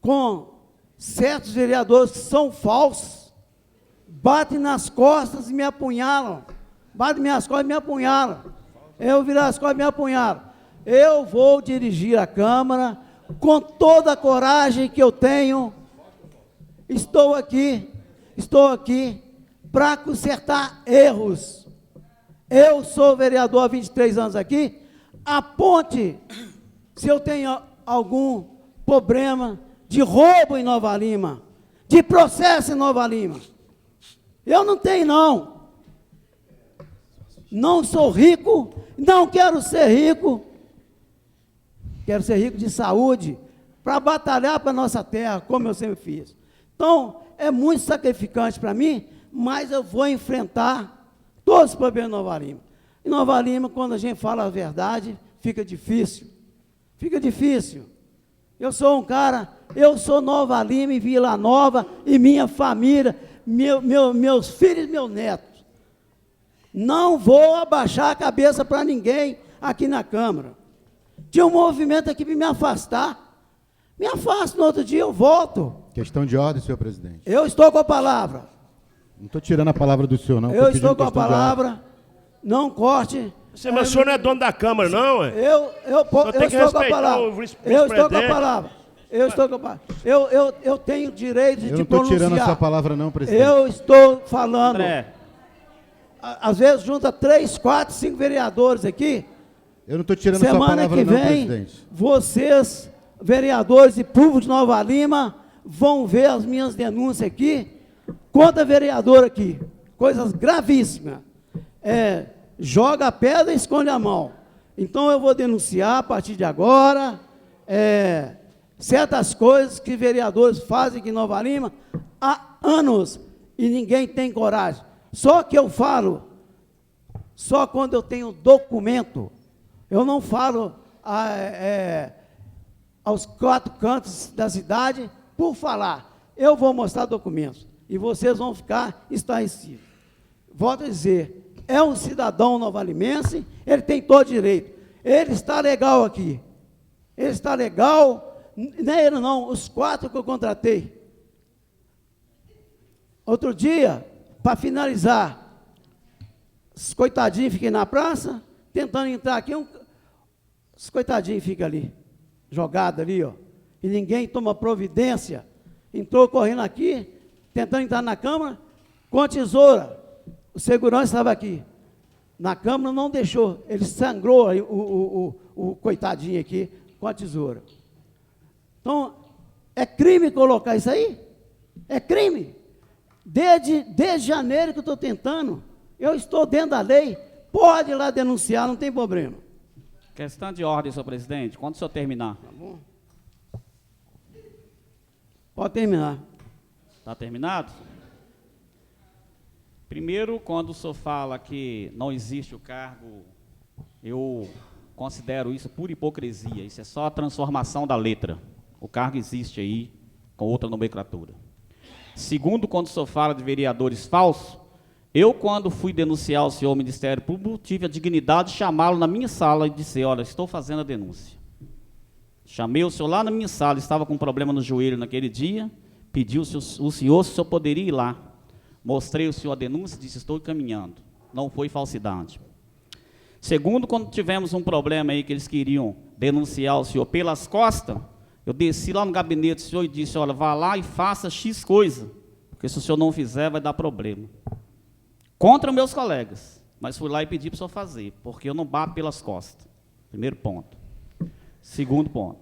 com certos vereadores que são falsos, batem nas costas e me apunhalam. bate minhas costas e me apunhala. Eu virar as costas e me apunhala. Eu vou dirigir a Câmara com toda a coragem que eu tenho. Estou aqui para consertar erros. Eu sou vereador há 23 anos aqui. Aponte se eu tenho algum problema de roubo em Nova Lima, de processo em Nova Lima. Eu não tenho, não. Não sou rico, não quero ser rico. Quero ser rico de saúde, para batalhar para a nossa terra, como eu sempre fiz. Então, é muito sacrificante para mim, mas eu vou enfrentar todos os problemas de Nova Lima. Em Nova Lima, quando a gente fala a verdade, fica difícil. Fica difícil. Eu sou um cara, eu sou Nova Lima e Vila Nova, e minha família, meus filhos e meus netos. Não vou abaixar a cabeça para ninguém aqui na Câmara. Tinha um movimento aqui para me afastar. Me afasto, no outro dia eu volto. Questão de ordem, senhor presidente. Eu estou com a palavra. Não estou tirando a palavra do senhor, não. Eu estou com a palavra. Não corte. Mas o senhor não é dono da Câmara, não, é? Eu estou com a palavra. Eu estou com a palavra. Eu estou com a palavra. Eu tenho direito de pronunciar. Eu não estou tirando a sua palavra, não, presidente. Eu estou falando. André. Às vezes junta 3, 4, 5 vereadores aqui. Eu não estou tirando a sua palavra, não, presidente. Semana que vem, vocês, vereadores e povo de Nova Lima, vão ver as minhas denúncias aqui, contra vereador aqui. Coisas gravíssimas. Joga a pedra e esconde a mão. Então eu vou denunciar a partir de agora certas coisas que vereadores fazem aqui em Nova Lima há anos e ninguém tem coragem. Só que eu falo, só quando eu tenho documento. Eu não falo aos 4 cantos da cidade por falar. Eu vou mostrar documentos e vocês vão ficar estarrecidos. Volto a dizer, é um cidadão novalimense, ele tem todo direito. Ele está legal aqui. Ele está legal, não é ele não, os 4 que eu contratei. Outro dia, para finalizar, os coitadinhos fiquem na praça, tentando entrar aqui, os coitadinhos ficam ali, jogados ali, ó, e ninguém toma providência. Entrou correndo aqui, tentando entrar na Câmara, com a tesoura. O segurança estava aqui. Na Câmara não deixou, ele sangrou aí, o coitadinho aqui com a tesoura. Então, é crime colocar isso aí? É crime. Desde janeiro que eu estou tentando, eu estou dentro da lei, pode ir lá denunciar, não tem problema. Questão de ordem, senhor presidente, quando o senhor terminar. Tá bom? Pode terminar. Está terminado? Primeiro, quando o senhor fala que não existe o cargo, eu considero isso pura hipocrisia. Isso é só a transformação da letra. O cargo existe aí, com outra nomenclatura. Segundo, quando o senhor fala de vereadores falsos, eu, quando fui denunciar o senhor ao Ministério Público, tive a dignidade de chamá-lo na minha sala e dizer, olha, estou fazendo a denúncia. Chamei o senhor lá na minha sala, estava com um problema no joelho naquele dia, pedi o senhor se o senhor poderia ir lá. Mostrei o senhor a denúncia e disse, estou caminhando. Não foi falsidade. Segundo, quando tivemos um problema aí que eles queriam denunciar o senhor pelas costas, eu desci lá no gabinete do senhor e disse, olha, vá lá e faça X coisa, porque se o senhor não fizer, vai dar problema. Contra meus colegas, mas fui lá e pedi para o senhor fazer, porque eu não bato pelas costas. Primeiro ponto. Segundo ponto.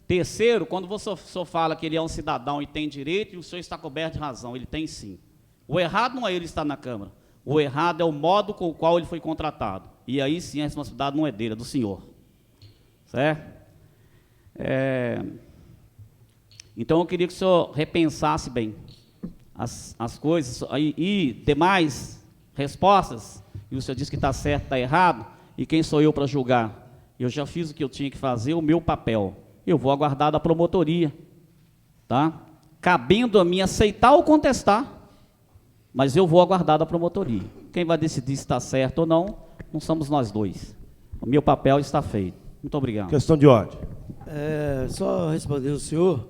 Terceiro, quando o senhor fala que ele é um cidadão e tem direito, e o senhor está coberto de razão, ele tem sim. O errado não é ele estar na Câmara, o errado é o modo com o qual ele foi contratado. E aí sim a responsabilidade não é dele, é do senhor. Certo? Então eu queria que o senhor repensasse bem as coisas e demais respostas, e o senhor disse que está certo, está errado, e quem sou eu para julgar? Eu já fiz o que eu tinha que fazer, o meu papel. Eu vou aguardar da promotoria, tá? Cabendo a mim aceitar ou contestar, mas eu vou aguardar da promotoria. Quem vai decidir se está certo ou não somos nós dois. O meu papel está feito. Muito obrigado. Questão de ordem. Só respondendo ao senhor,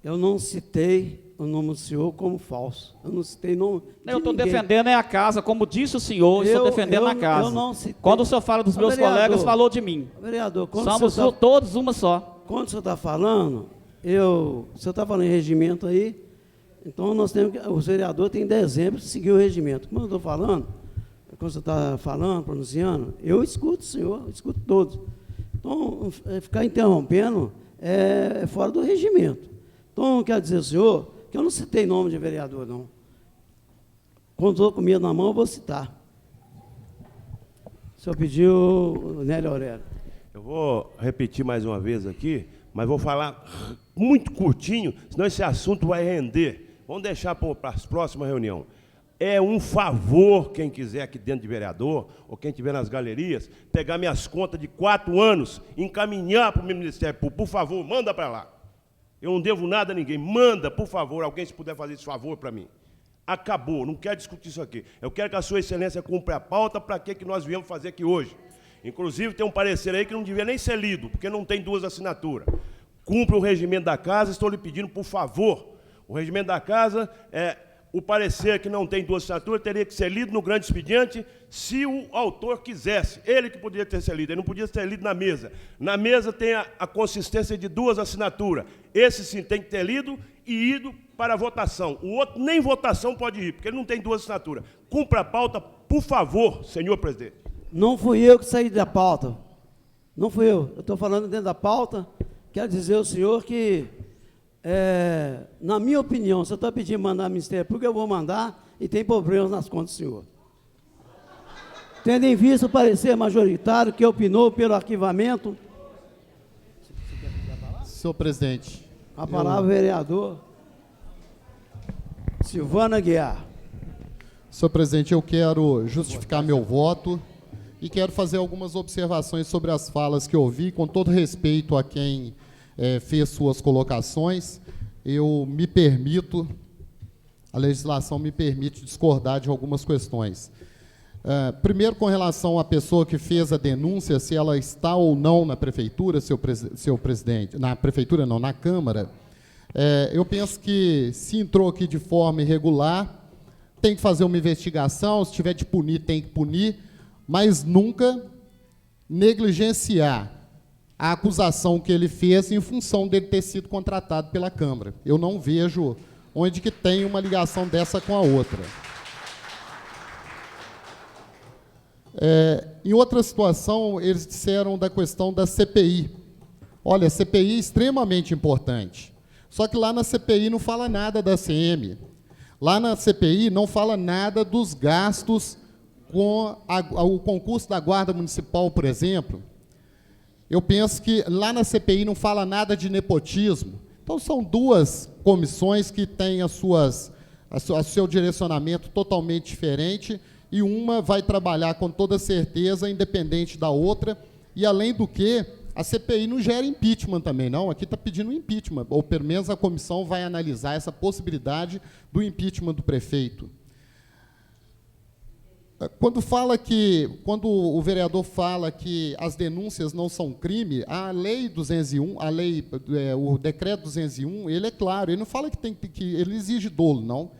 eu não citei o nome do senhor como falso. Eu não citei nome de Eu estou ninguém. defendendo a casa, como disse o senhor, estou defendendo a casa. Eu não citei. Quando o senhor fala dos meus Vereador, colegas, falou de mim. Vereador, Somos todos uma só. quando o senhor está falando, o senhor está falando em regimento aí, então nós temos que, os vereadores têm dezembro de seguir o regimento. Como eu estou falando, quando o senhor está falando, pronunciando, eu escuto o senhor, eu escuto todos. Então, ficar interrompendo é fora do regimento. Então, quero dizer ao senhor que eu não citei nome de vereador, não. Quando estou com medo na mão, eu vou citar. O senhor pediu, Nélio Aurélio. Eu vou repetir mais uma vez aqui, mas vou falar muito curtinho, senão esse assunto vai render. Vamos deixar para as próximas reuniões. É um favor, quem quiser aqui dentro de vereador, ou quem estiver nas galerias, pegar minhas contas de 4 anos, encaminhar para o Ministério Público. Por favor, manda para lá. Eu não devo nada a ninguém. Manda, por favor, alguém se puder fazer esse favor para mim. Acabou, não quero discutir isso aqui. Eu quero que a sua excelência cumpra a pauta para que nós viemos fazer aqui hoje. Inclusive, tem um parecer aí que não devia nem ser lido, porque não tem 2 assinaturas. Cumpra o regimento da casa, estou lhe pedindo, por favor. O regimento da casa o parecer que não tem 2 assinaturas teria que ser lido no grande expediente se o autor quisesse. Ele que poderia ter sido lido, ele não podia ter lido na mesa. Na mesa tem a consistência de 2 assinaturas. Esse sim tem que ter lido e ido para a votação. O outro nem votação pode ir, porque ele não tem 2 assinaturas. Cumpra a pauta, por favor, senhor presidente. Não fui eu que saí da pauta. Não fui eu. Eu estou falando dentro da pauta. Quero dizer ao senhor que, na minha opinião, se eu estou pedindo mandar ao Ministério Público, eu vou mandar e tem problemas nas contas do senhor. Tendo em vista o parecer majoritário que opinou pelo arquivamento. Senhor presidente. A palavra, vereador Silvano Aguiar. Senhor presidente, eu quero justificar meu voto e quero fazer algumas observações sobre as falas que eu ouvi, com todo respeito a quem fez suas colocações. Eu me permito, a legislação me permite discordar de algumas questões. Primeiro, com relação à pessoa que fez a denúncia, se ela está ou não na prefeitura, seu presidente, na prefeitura não, na Câmara, eu penso que se entrou aqui de forma irregular, tem que fazer uma investigação, se tiver de punir, tem que punir, mas nunca negligenciar a acusação que ele fez em função dele ter sido contratado pela Câmara. Eu não vejo onde que tem uma ligação dessa com a outra. Em outra situação, eles disseram da questão da CPI. Olha, a CPI é extremamente importante. Só que lá na CPI não fala nada da CM. Lá na CPI não fala nada dos gastos com o concurso da Guarda Municipal, por exemplo. Eu penso que lá na CPI não fala nada de nepotismo. Então, são 2 comissões que têm o seu direcionamento totalmente diferente, e uma vai trabalhar com toda certeza, independente da outra, e, além do que, a CPI não gera impeachment também, não. Aqui está pedindo impeachment, ou pelo menos a comissão vai analisar essa possibilidade do impeachment do prefeito. Quando o vereador fala que as denúncias não são crime, a lei 201, o decreto 201, ele é claro, ele não fala que ele exige dolo, não.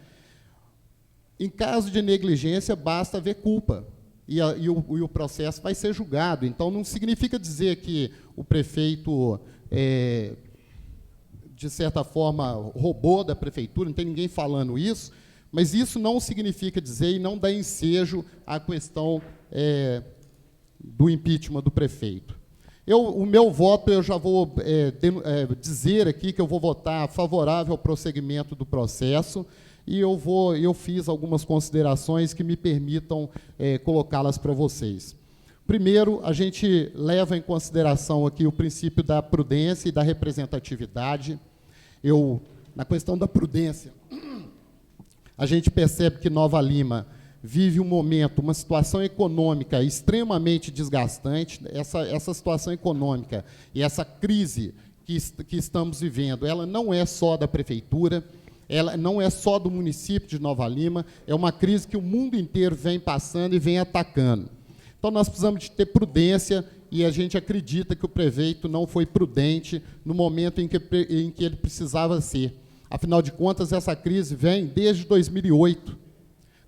Em caso de negligência, basta haver culpa, e o processo vai ser julgado. Então, não significa dizer que o prefeito, de certa forma, roubou da prefeitura, não tem ninguém falando isso, mas isso não significa dizer e não dá ensejo à questão do impeachment do prefeito. O meu voto, eu já vou dizer aqui que eu vou votar favorável ao prosseguimento do processo, e eu fiz algumas considerações que me permitam colocá-las para vocês. Primeiro, a gente leva em consideração aqui o princípio da prudência e da representatividade. Na questão da prudência, a gente percebe que Nova Lima vive um momento, uma situação econômica extremamente desgastante. Essa situação econômica e essa crise que estamos vivendo, ela não é só da prefeitura, ela não é só do município de Nova Lima, é uma crise que o mundo inteiro vem passando e vem atacando. Então, nós precisamos de ter prudência, e a gente acredita que o prefeito não foi prudente no momento em que ele precisava ser. Afinal de contas, essa crise vem desde 2008.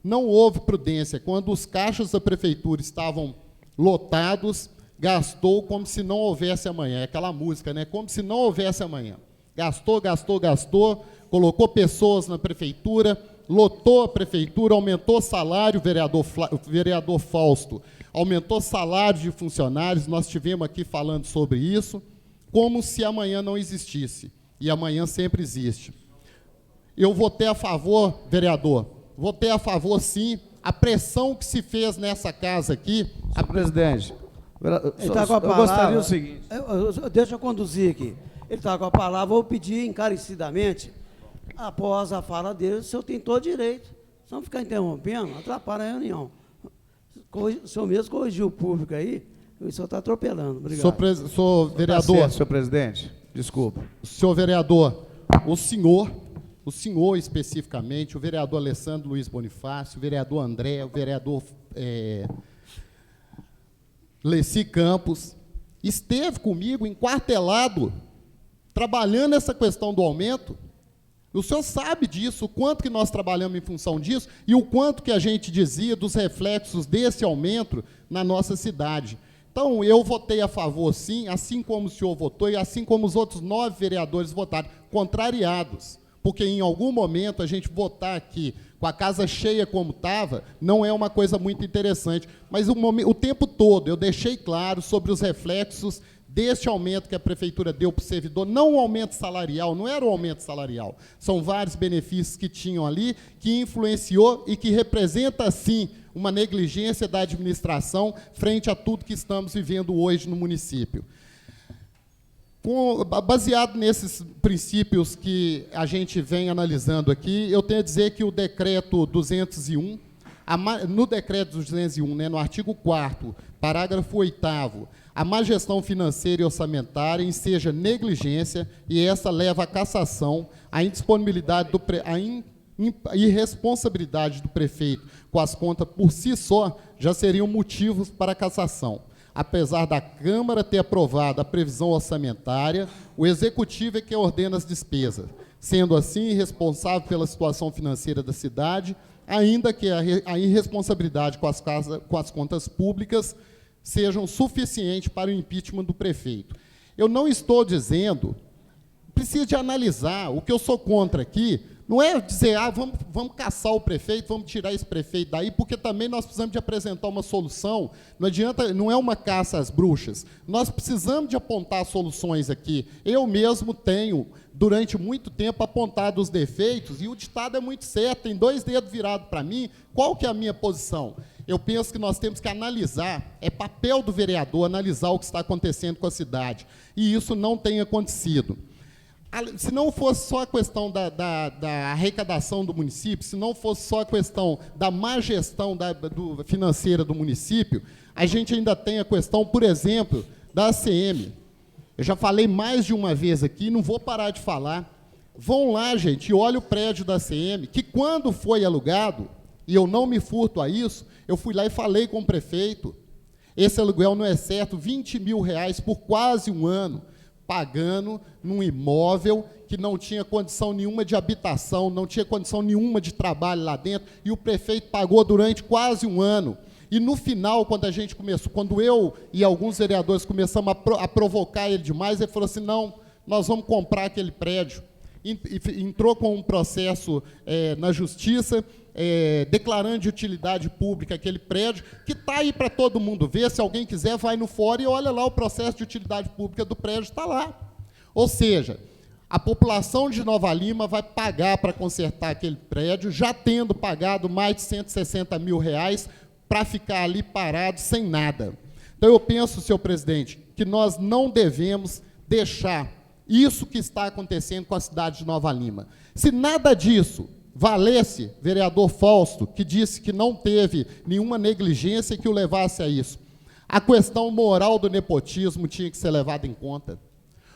Não houve prudência. Quando os caixas da prefeitura estavam lotados, gastou como se não houvesse amanhã. É aquela música, né? Como se não houvesse amanhã. Gastou, gastou, gastou, colocou pessoas na prefeitura, lotou a prefeitura, aumentou o salário, o vereador Fausto, aumentou o salário de funcionários, nós estivemos aqui falando sobre isso, como se amanhã não existisse. E amanhã sempre existe. Eu votei a favor, vereador, votei a favor, sim. A pressão que se fez nessa casa aqui... Senhor presidente, Ele está com a palavra. eu gostaria o seguinte... Deixa eu conduzir aqui. Ele está com a palavra, vou pedir encarecidamente, após a fala dele, o senhor tem todo direito. Se não ficar interrompendo, atrapalha a reunião. O senhor mesmo corrigiu o público aí, o senhor está atropelando. Obrigado. Senhor vereador... Tá certo, senhor presidente, desculpa. Senhor vereador, o senhor especificamente, o vereador Alessandro Luiz Bonifácio, o vereador André, o vereador Leci Campos, esteve comigo enquartelado, trabalhando essa questão do aumento. O senhor sabe disso, o quanto que nós trabalhamos em função disso e o quanto que a gente dizia dos reflexos desse aumento na nossa cidade. Então, eu votei a favor, sim, assim como o senhor votou e assim como os outros 9 vereadores votaram, contrariados. Porque, em algum momento, a gente votar aqui com a casa cheia como estava, não é uma coisa muito interessante. Mas o tempo todo eu deixei claro sobre os reflexos deste aumento que a prefeitura deu para o servidor, não o aumento salarial, não era o aumento salarial, são vários benefícios que tinham ali, que influenciou e que representa, sim, uma negligência da administração frente a tudo que estamos vivendo hoje no município. Baseado nesses princípios que a gente vem analisando aqui, eu tenho a dizer que o decreto 201, no decreto 201, né, no artigo 4º, parágrafo 8º, a má gestão financeira e orçamentária enseja negligência e essa leva à cassação, à indisponibilidade, a irresponsabilidade do prefeito com as contas por si só já seriam motivos para a cassação. Apesar da Câmara ter aprovado a previsão orçamentária, o Executivo é quem ordena as despesas, sendo assim responsável pela situação financeira da cidade, ainda que a irresponsabilidade com as contas públicas sejam suficientes para o impeachment do prefeito. Eu não estou dizendo, precisa de analisar, o que eu sou contra aqui, não é dizer, vamos caçar o prefeito, vamos tirar esse prefeito daí, porque também nós precisamos de apresentar uma solução, não adianta, não é uma caça às bruxas, nós precisamos de apontar soluções aqui. Eu mesmo tenho, durante muito tempo, apontado os defeitos, e o ditado é muito certo, tem 2 dedos virados para mim, qual que é a minha posição? Eu penso que nós temos que analisar, é papel do vereador analisar o que está acontecendo com a cidade, e isso não tem acontecido. Se não fosse só a questão da arrecadação do município, se não fosse só a questão da má gestão financeira do município, a gente ainda tem a questão, por exemplo, da ACM. Eu já falei mais de uma vez aqui, não vou parar de falar. Vão lá, gente, e olha o prédio da ACM, que quando foi alugado, e eu não me furto a isso, eu fui lá e falei com o prefeito, esse aluguel não é certo, R$20 mil por quase um ano, pagando num imóvel que não tinha condição nenhuma de habitação, não tinha condição nenhuma de trabalho lá dentro, e o prefeito pagou durante quase um ano. E no final, quando a gente começou, quando eu e alguns vereadores começamos a provocar ele demais, ele falou assim, não, nós vamos comprar aquele prédio. Entrou com um processo na justiça, declarando de utilidade pública aquele prédio, que está aí para todo mundo ver, se alguém quiser, vai no fórum e olha lá o processo de utilidade pública do prédio, está lá. Ou seja, a população de Nova Lima vai pagar para consertar aquele prédio, já tendo pagado mais de R$160 mil para ficar ali parado sem nada. Então, eu penso, senhor presidente, que nós não devemos deixar isso que está acontecendo com a cidade de Nova Lima. Se nada disso valesse, vereador Fausto, que disse que não teve nenhuma negligência que o levasse a isso, a questão moral do nepotismo tinha que ser levada em conta.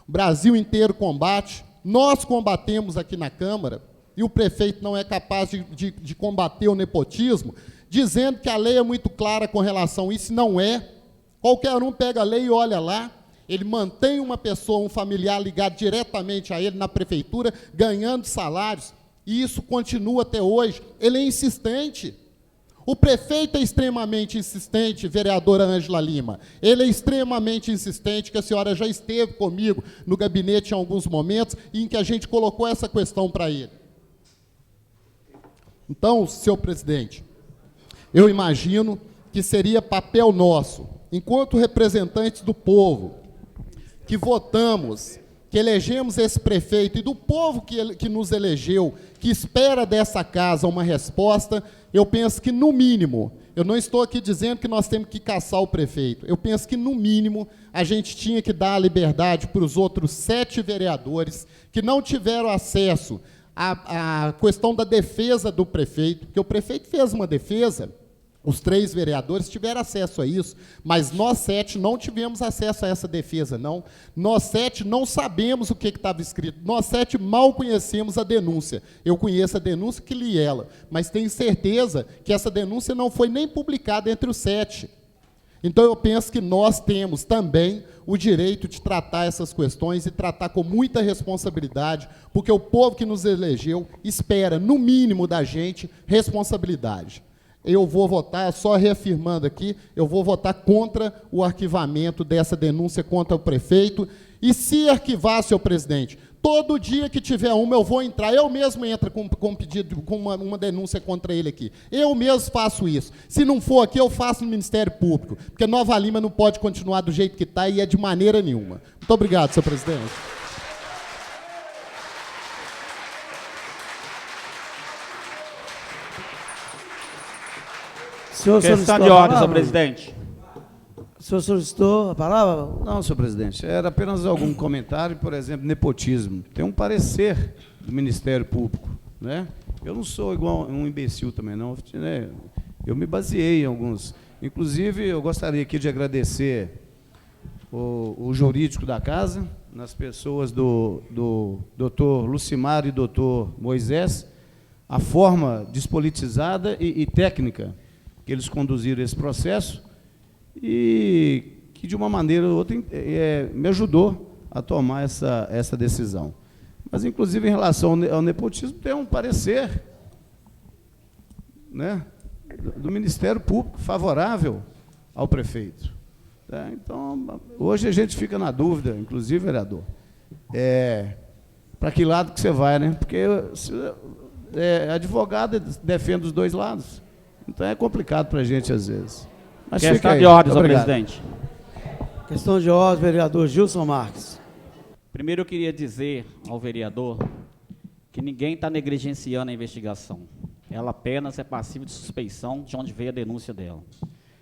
O Brasil inteiro combate, nós combatemos aqui na Câmara, e o prefeito não é capaz de combater o nepotismo, dizendo que a lei é muito clara com relação a isso, não é. Qualquer um pega a lei e olha lá, Ele mantém uma pessoa, um familiar ligado diretamente a ele na prefeitura, ganhando salários, e isso continua até hoje. Ele é insistente. O prefeito é extremamente insistente, vereadora Ângela Lima. Ele é extremamente insistente, que a senhora já esteve comigo no gabinete em alguns momentos, em que a gente colocou essa questão para ele. Então, senhor presidente, eu imagino que seria papel nosso, enquanto representantes do povo, que votamos, que elegemos esse prefeito, e do povo que nos elegeu, que espera dessa casa uma resposta, eu penso que, no mínimo, eu não estou aqui dizendo que nós temos que caçar o prefeito, eu penso que, no mínimo, a gente tinha que dar a liberdade para os outros 7 vereadores que não tiveram acesso à questão da defesa do prefeito, porque o prefeito fez uma defesa, os 3 vereadores tiveram acesso a isso, mas nós 7 não tivemos acesso a essa defesa, não. Nós 7 não sabemos o que estava escrito. Nós 7 mal conhecemos a denúncia. Eu conheço a denúncia que li ela, mas tenho certeza que essa denúncia não foi nem publicada entre os 7. Então, eu penso que nós temos também o direito de tratar essas questões e tratar com muita responsabilidade, porque o povo que nos elegeu espera, no mínimo da gente, responsabilidade. Eu vou votar, só reafirmando aqui, eu vou votar contra o arquivamento dessa denúncia contra o prefeito. E se arquivar, senhor presidente, todo dia que tiver uma, eu vou entrar, eu mesmo entro com pedido, com uma denúncia contra ele aqui. Eu mesmo faço isso. Se não for aqui, eu faço no Ministério Público, porque Nova Lima não pode continuar do jeito que está e é de maneira nenhuma. Muito obrigado, senhor presidente. Questão de ordem, senhor presidente. O senhor solicitou a palavra? Não, senhor presidente, era apenas algum comentário, por exemplo, nepotismo. Tem um parecer do Ministério Público, né? Eu não sou igual um imbecil também, não, né? Eu me baseei em alguns. Inclusive, eu gostaria aqui de agradecer o jurídico da casa, nas pessoas do doutor Lucimar e doutor Moisés, a forma despolitizada e técnica que eles conduziram esse processo, e que, de uma maneira ou outra, me ajudou a tomar essa decisão. Mas, inclusive, em relação ao nepotismo, tem um parecer, né, do Ministério Público favorável ao prefeito. Tá? Então, hoje a gente fica na dúvida, inclusive, vereador, para que lado que você vai, né? Porque advogado defende os 2 lados. Então, é complicado para a gente, às vezes. Mas questão de ordem, senhor presidente. Questão de ordem, vereador Gilson Marques. Primeiro, eu queria dizer ao vereador que ninguém está negligenciando a investigação. Ela apenas é passível de suspeição de onde veio a denúncia dela.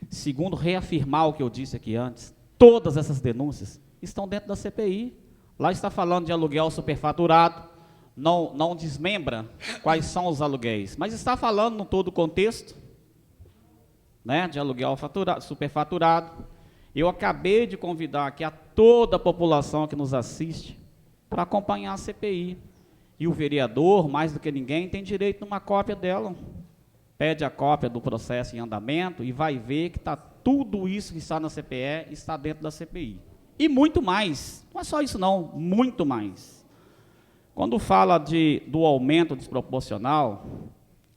Segundo, reafirmar o que eu disse aqui antes, todas essas denúncias estão dentro da CPI. Lá está falando de aluguel superfaturado, não desmembra quais são os aluguéis, mas está falando no todo o contexto, né, de aluguel superfaturado. Eu acabei de convidar aqui a toda a população que nos assiste para acompanhar a CPI. E o vereador, mais do que ninguém, tem direito a uma cópia dela. Pede a cópia do processo em andamento e vai ver que tudo isso que está na CPE está dentro da CPI. E muito mais. Não é só isso não, muito mais. Quando fala do aumento desproporcional,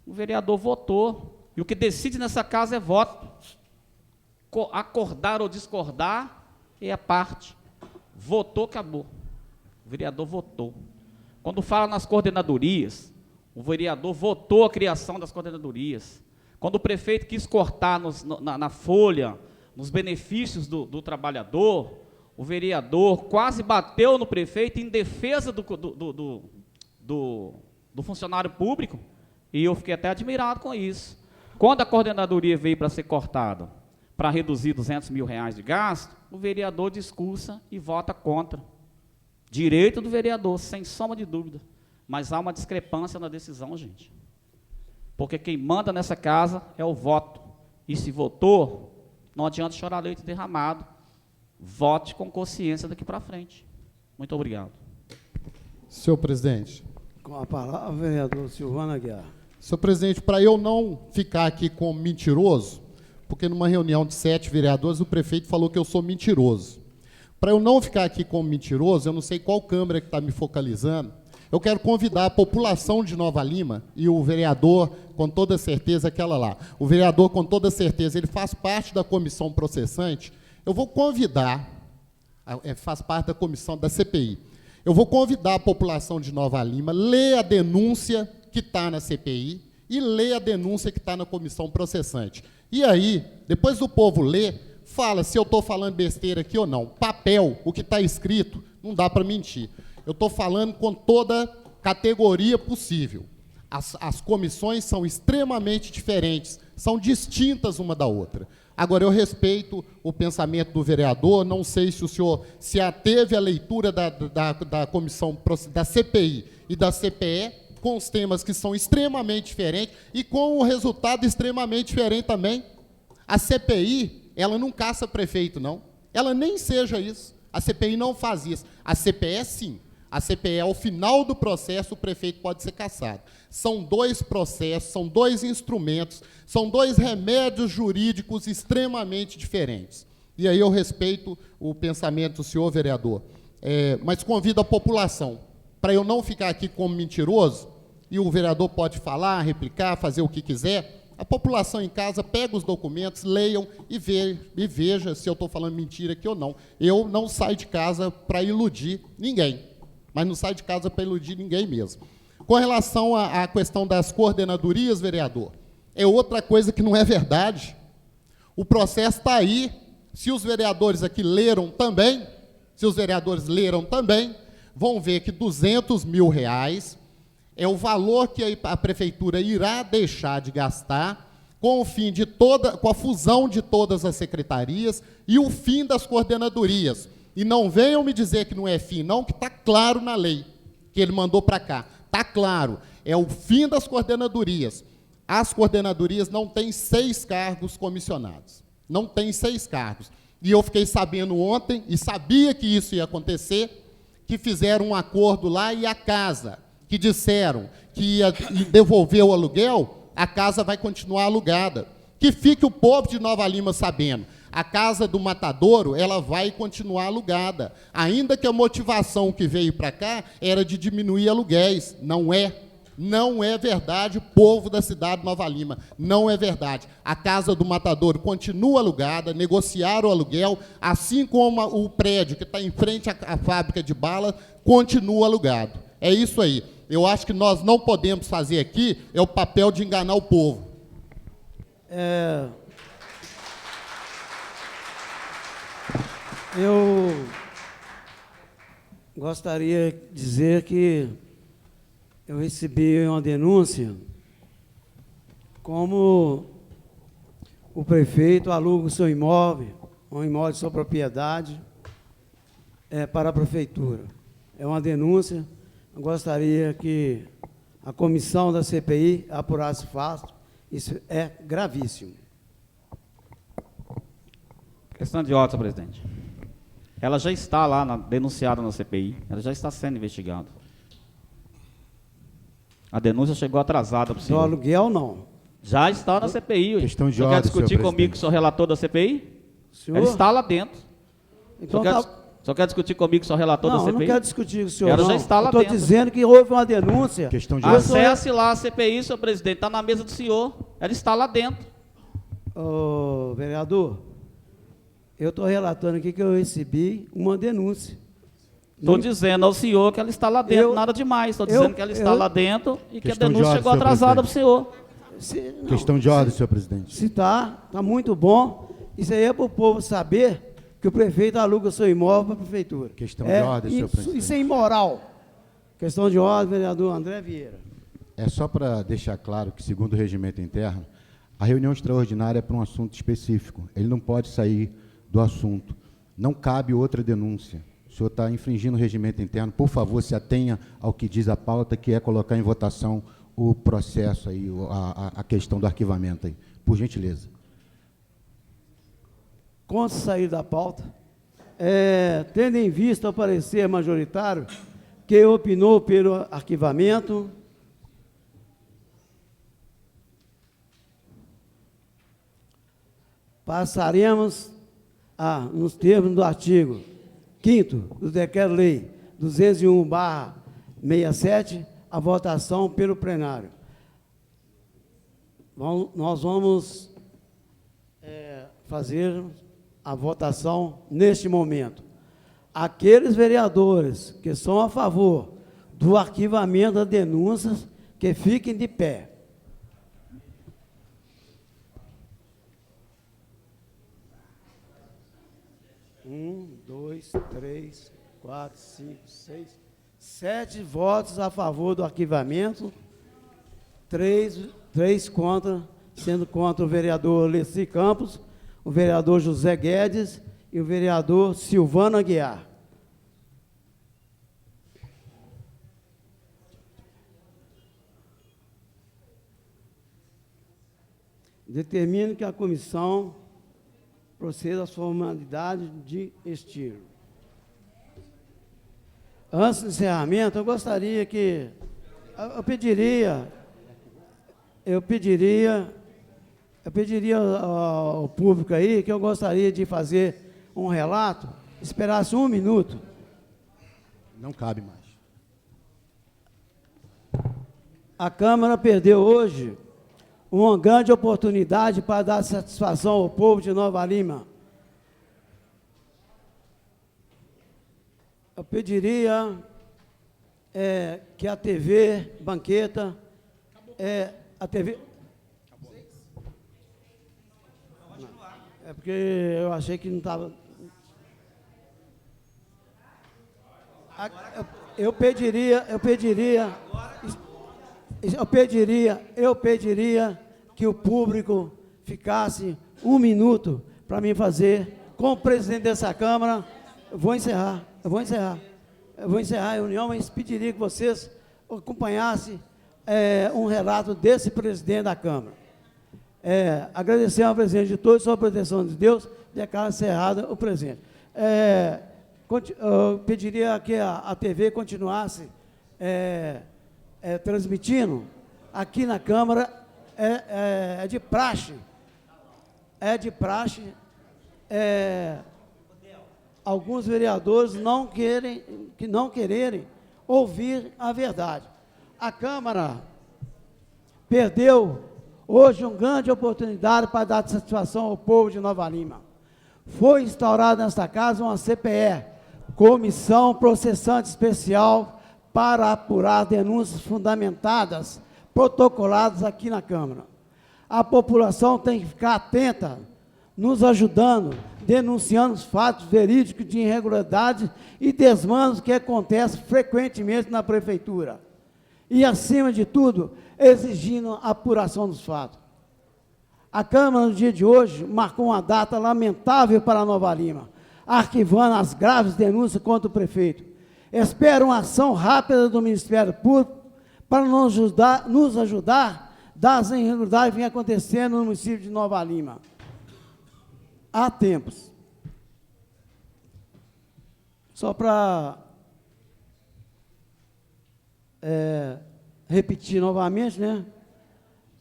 o vereador votou. E o que decide nessa casa é voto. Acordar ou discordar é a parte. Votou, acabou. O vereador votou. Quando fala nas coordenadorias, o vereador votou a criação das coordenadorias. Quando o prefeito quis cortar na folha, nos benefícios do trabalhador, o vereador quase bateu no prefeito em defesa do funcionário público, e eu fiquei até admirado com isso. Quando a coordenadoria veio para ser cortada, para reduzir R$200 mil de gasto, o vereador discursa e vota contra. Direito do vereador, sem sombra de dúvida. Mas há uma discrepância na decisão, gente. Porque quem manda nessa casa é o voto. E se votou, não adianta chorar leite derramado. Vote com consciência daqui para frente. Muito obrigado. Senhor presidente. Com a palavra, vereador Silvano Aguiar. Senhor presidente, para eu não ficar aqui como mentiroso, porque numa reunião de 7 vereadores o prefeito falou que eu sou mentiroso. Para eu não ficar aqui como mentiroso, eu não sei qual câmera que está me focalizando, eu quero convidar a população de Nova Lima e o vereador, com toda certeza, aquela lá. O vereador, com toda certeza, ele faz parte da comissão processante. Eu vou convidar, faz parte da comissão da CPI. Eu vou convidar a população de Nova Lima, ler a denúncia que está na CPI e ler a denúncia que está na comissão processante. E aí, depois do povo ler, fala se eu estou falando besteira aqui ou não. Papel, o que está escrito, não dá para mentir. Eu estou falando com toda categoria possível. As comissões são extremamente diferentes, são distintas uma da outra. Agora, eu respeito o pensamento do vereador, não sei se o senhor se ateve à leitura da comissão, da CPI e da CPE, com os temas que são extremamente diferentes e com o resultado extremamente diferente também. A CPI, ela não caça prefeito, não. Ela nem seja isso. A CPI não faz isso. A CPE, sim. A CPE, ao final do processo, o prefeito pode ser cassado. São dois processos, são dois instrumentos, são dois remédios jurídicos extremamente diferentes. E aí eu respeito o pensamento do senhor vereador, mas convido a população, para eu não ficar aqui como mentiroso, e o vereador pode falar, replicar, fazer o que quiser, a população em casa pega os documentos, leiam e veja se eu estou falando mentira aqui ou não. Eu não saio de casa para iludir ninguém, mas não saio de casa para iludir ninguém mesmo. Com relação à questão das coordenadorias, vereador, é outra coisa que não é verdade. O processo está aí. Se os vereadores aqui leram também, vão ver que R$200 mil é o valor que a prefeitura irá deixar de gastar com o fim de com a fusão de todas as secretarias e o fim das coordenadorias. E não venham me dizer que não é fim, não, que está claro na lei que ele mandou para cá. Está claro, é o fim das coordenadorias. As coordenadorias não têm 6 cargos comissionados. Não tem 6 cargos. E eu fiquei sabendo ontem, e sabia que isso ia acontecer, que fizeram um acordo lá e a casa, que disseram que ia devolver o aluguel, a casa vai continuar alugada. Que fique o povo de Nova Lima sabendo. A casa do Matadouro, ela vai continuar alugada. Ainda que a motivação que veio para cá era de diminuir aluguéis. Não é. Não é verdade, povo da cidade de Nova Lima. Não é verdade. A casa do Matadouro continua alugada, negociaram o aluguel, assim como o prédio que está em frente à fábrica de bala continua alugado. É isso aí. Eu acho que nós não podemos fazer aqui é o papel de enganar o povo. Eu gostaria de dizer que eu recebi uma denúncia como o prefeito aluga o seu imóvel, um imóvel de sua propriedade, para a prefeitura. É uma denúncia. Eu gostaria que a comissão da CPI apurasse o fato. Isso é gravíssimo. Questão de ordem, senhor presidente. Ela já está lá denunciada na CPI, ela já está sendo investigada. A denúncia chegou atrasada para o senhor. Do aluguel, não. Já está na CPI. Questão de o senhor quer ordem, discutir senhor comigo, presidente. que sou relator da CPI? Senhor? Ela está lá dentro. Então, O senhor quer discutir comigo, que sou relator da CPI? Não, eu não quero discutir com o senhor, Ela não. já está lá Estou dentro. dizendo que houve uma denúncia. Questão de Acesse lá a CPI, senhor presidente, está na mesa do senhor. Ela está lá dentro. Ô, vereador, eu estou relatando aqui que eu recebi uma denúncia. Estou dizendo ao senhor que ela está lá dentro, nada demais. Estou dizendo que ela está lá dentro e que a Questão de denúncia ordem, chegou senhor atrasada para o senhor. Questão de ordem, senhor presidente. Se está muito bom. Isso aí é para o povo saber que o prefeito aluga o seu imóvel para a prefeitura. Questão de ordem, senhor presidente. Isso é imoral. Questão de ordem, vereador André Vieira. É só para deixar claro que, segundo o regimento interno, a reunião extraordinária é para um assunto específico. Ele não pode sair do assunto. Não cabe outra denúncia. O senhor está infringindo o regimento interno. Por favor, se atenha ao que diz a pauta, que é colocar em votação o processo, aí, a questão do arquivamento. Aí. Por gentileza. Quanto sair da pauta, tendo em vista o parecer majoritário, que opinou pelo arquivamento, passaremos nos termos do artigo 5º do Decreto-Lei 201/67, a votação pelo plenário. Nós vamos fazer a votação neste momento. Aqueles vereadores que são a favor do arquivamento das denúncias, que fiquem de pé. Um, 2, 3, 4, 5, 6, 7 votos a favor do arquivamento, 3 contra, sendo contra o vereador Leci Campos, o vereador José Guedes e o vereador Silvano Aguiar. Determino que a comissão proceda às formalidades de estilo. Antes do encerramento, eu gostaria que... Eu pediria ao público aí que eu gostaria de fazer um relato, esperasse 1 minuto. Não cabe mais. A Câmara perdeu hoje uma grande oportunidade para dar satisfação ao povo de Nova Lima. Eu pediria que a TV Banqueta, a TV... É porque eu achei que não estava... Eu pediria que o público ficasse 1 minuto para mim fazer, com o presidente dessa Câmara. Eu vou encerrar a reunião, mas pediria que vocês acompanhassem um relato desse presidente da Câmara. Agradecer ao presidente de todos, sua proteção de Deus, declaro encerrada o presente. Eu pediria que a TV continuasse transmitindo. Aqui na Câmara é de praxe alguns vereadores não quererem ouvir a verdade. A Câmara perdeu hoje uma grande oportunidade para dar satisfação ao povo de Nova Lima. Foi instaurada nesta casa uma CPE, Comissão Processante Especial, para apurar denúncias fundamentadas, protocoladas aqui na Câmara. A população tem que ficar atenta, nos ajudando, denunciando os fatos verídicos de irregularidade e desmandos que acontecem frequentemente na Prefeitura. E, acima de tudo, exigindo a apuração dos fatos. A Câmara, no dia de hoje, marcou uma data lamentável para Nova Lima, arquivando as graves denúncias contra o prefeito. Espero uma ação rápida do Ministério Público para nos ajudar das irregularidades que vêm acontecendo no município de Nova Lima. Há tempos. Só para repetir novamente, né?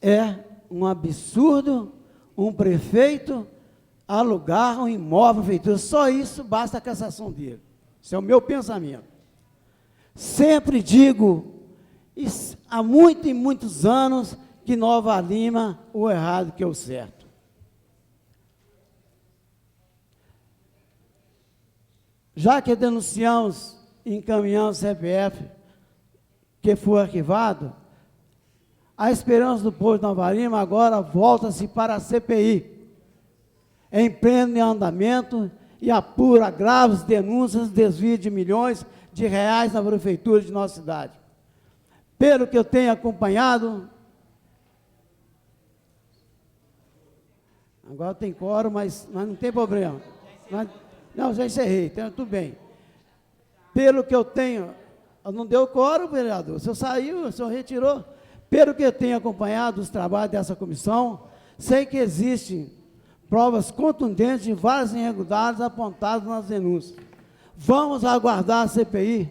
É um absurdo um prefeito alugar um imóvel prefeitura. Só isso basta a cassação dele. Esse é o meu pensamento. Sempre digo, há muitos anos, que Nova Lima, o errado que é o certo. Já que denunciamos e encaminhamos o CPF, que foi arquivado, a esperança do povo de Nova Lima agora volta-se para a CPI, em pleno andamento, e apura graves denúncias de desvio de milhões de reais na prefeitura de nossa cidade. Pelo que eu tenho acompanhado, agora tem quórum, mas não tem problema. Não, já encerrei, então tudo bem. Pelo que eu tenho, não deu quórum, vereador, o senhor saiu, o senhor retirou. Pelo que eu tenho acompanhado os trabalhos dessa comissão, sei que existem provas contundentes de várias irregularidades apontadas nas denúncias. Vamos aguardar a CPI,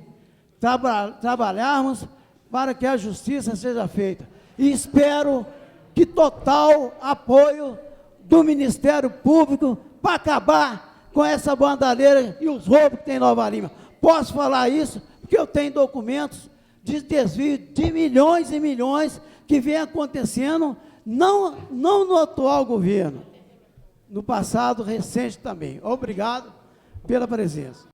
trabalharmos para que a justiça seja feita. E espero que total apoio do Ministério Público para acabar com essa bandalheira e os roubos que tem em Nova Lima. Posso falar isso porque eu tenho documentos de desvio de milhões e milhões que vem acontecendo, não no atual governo, no passado recente também. Obrigado pela presença.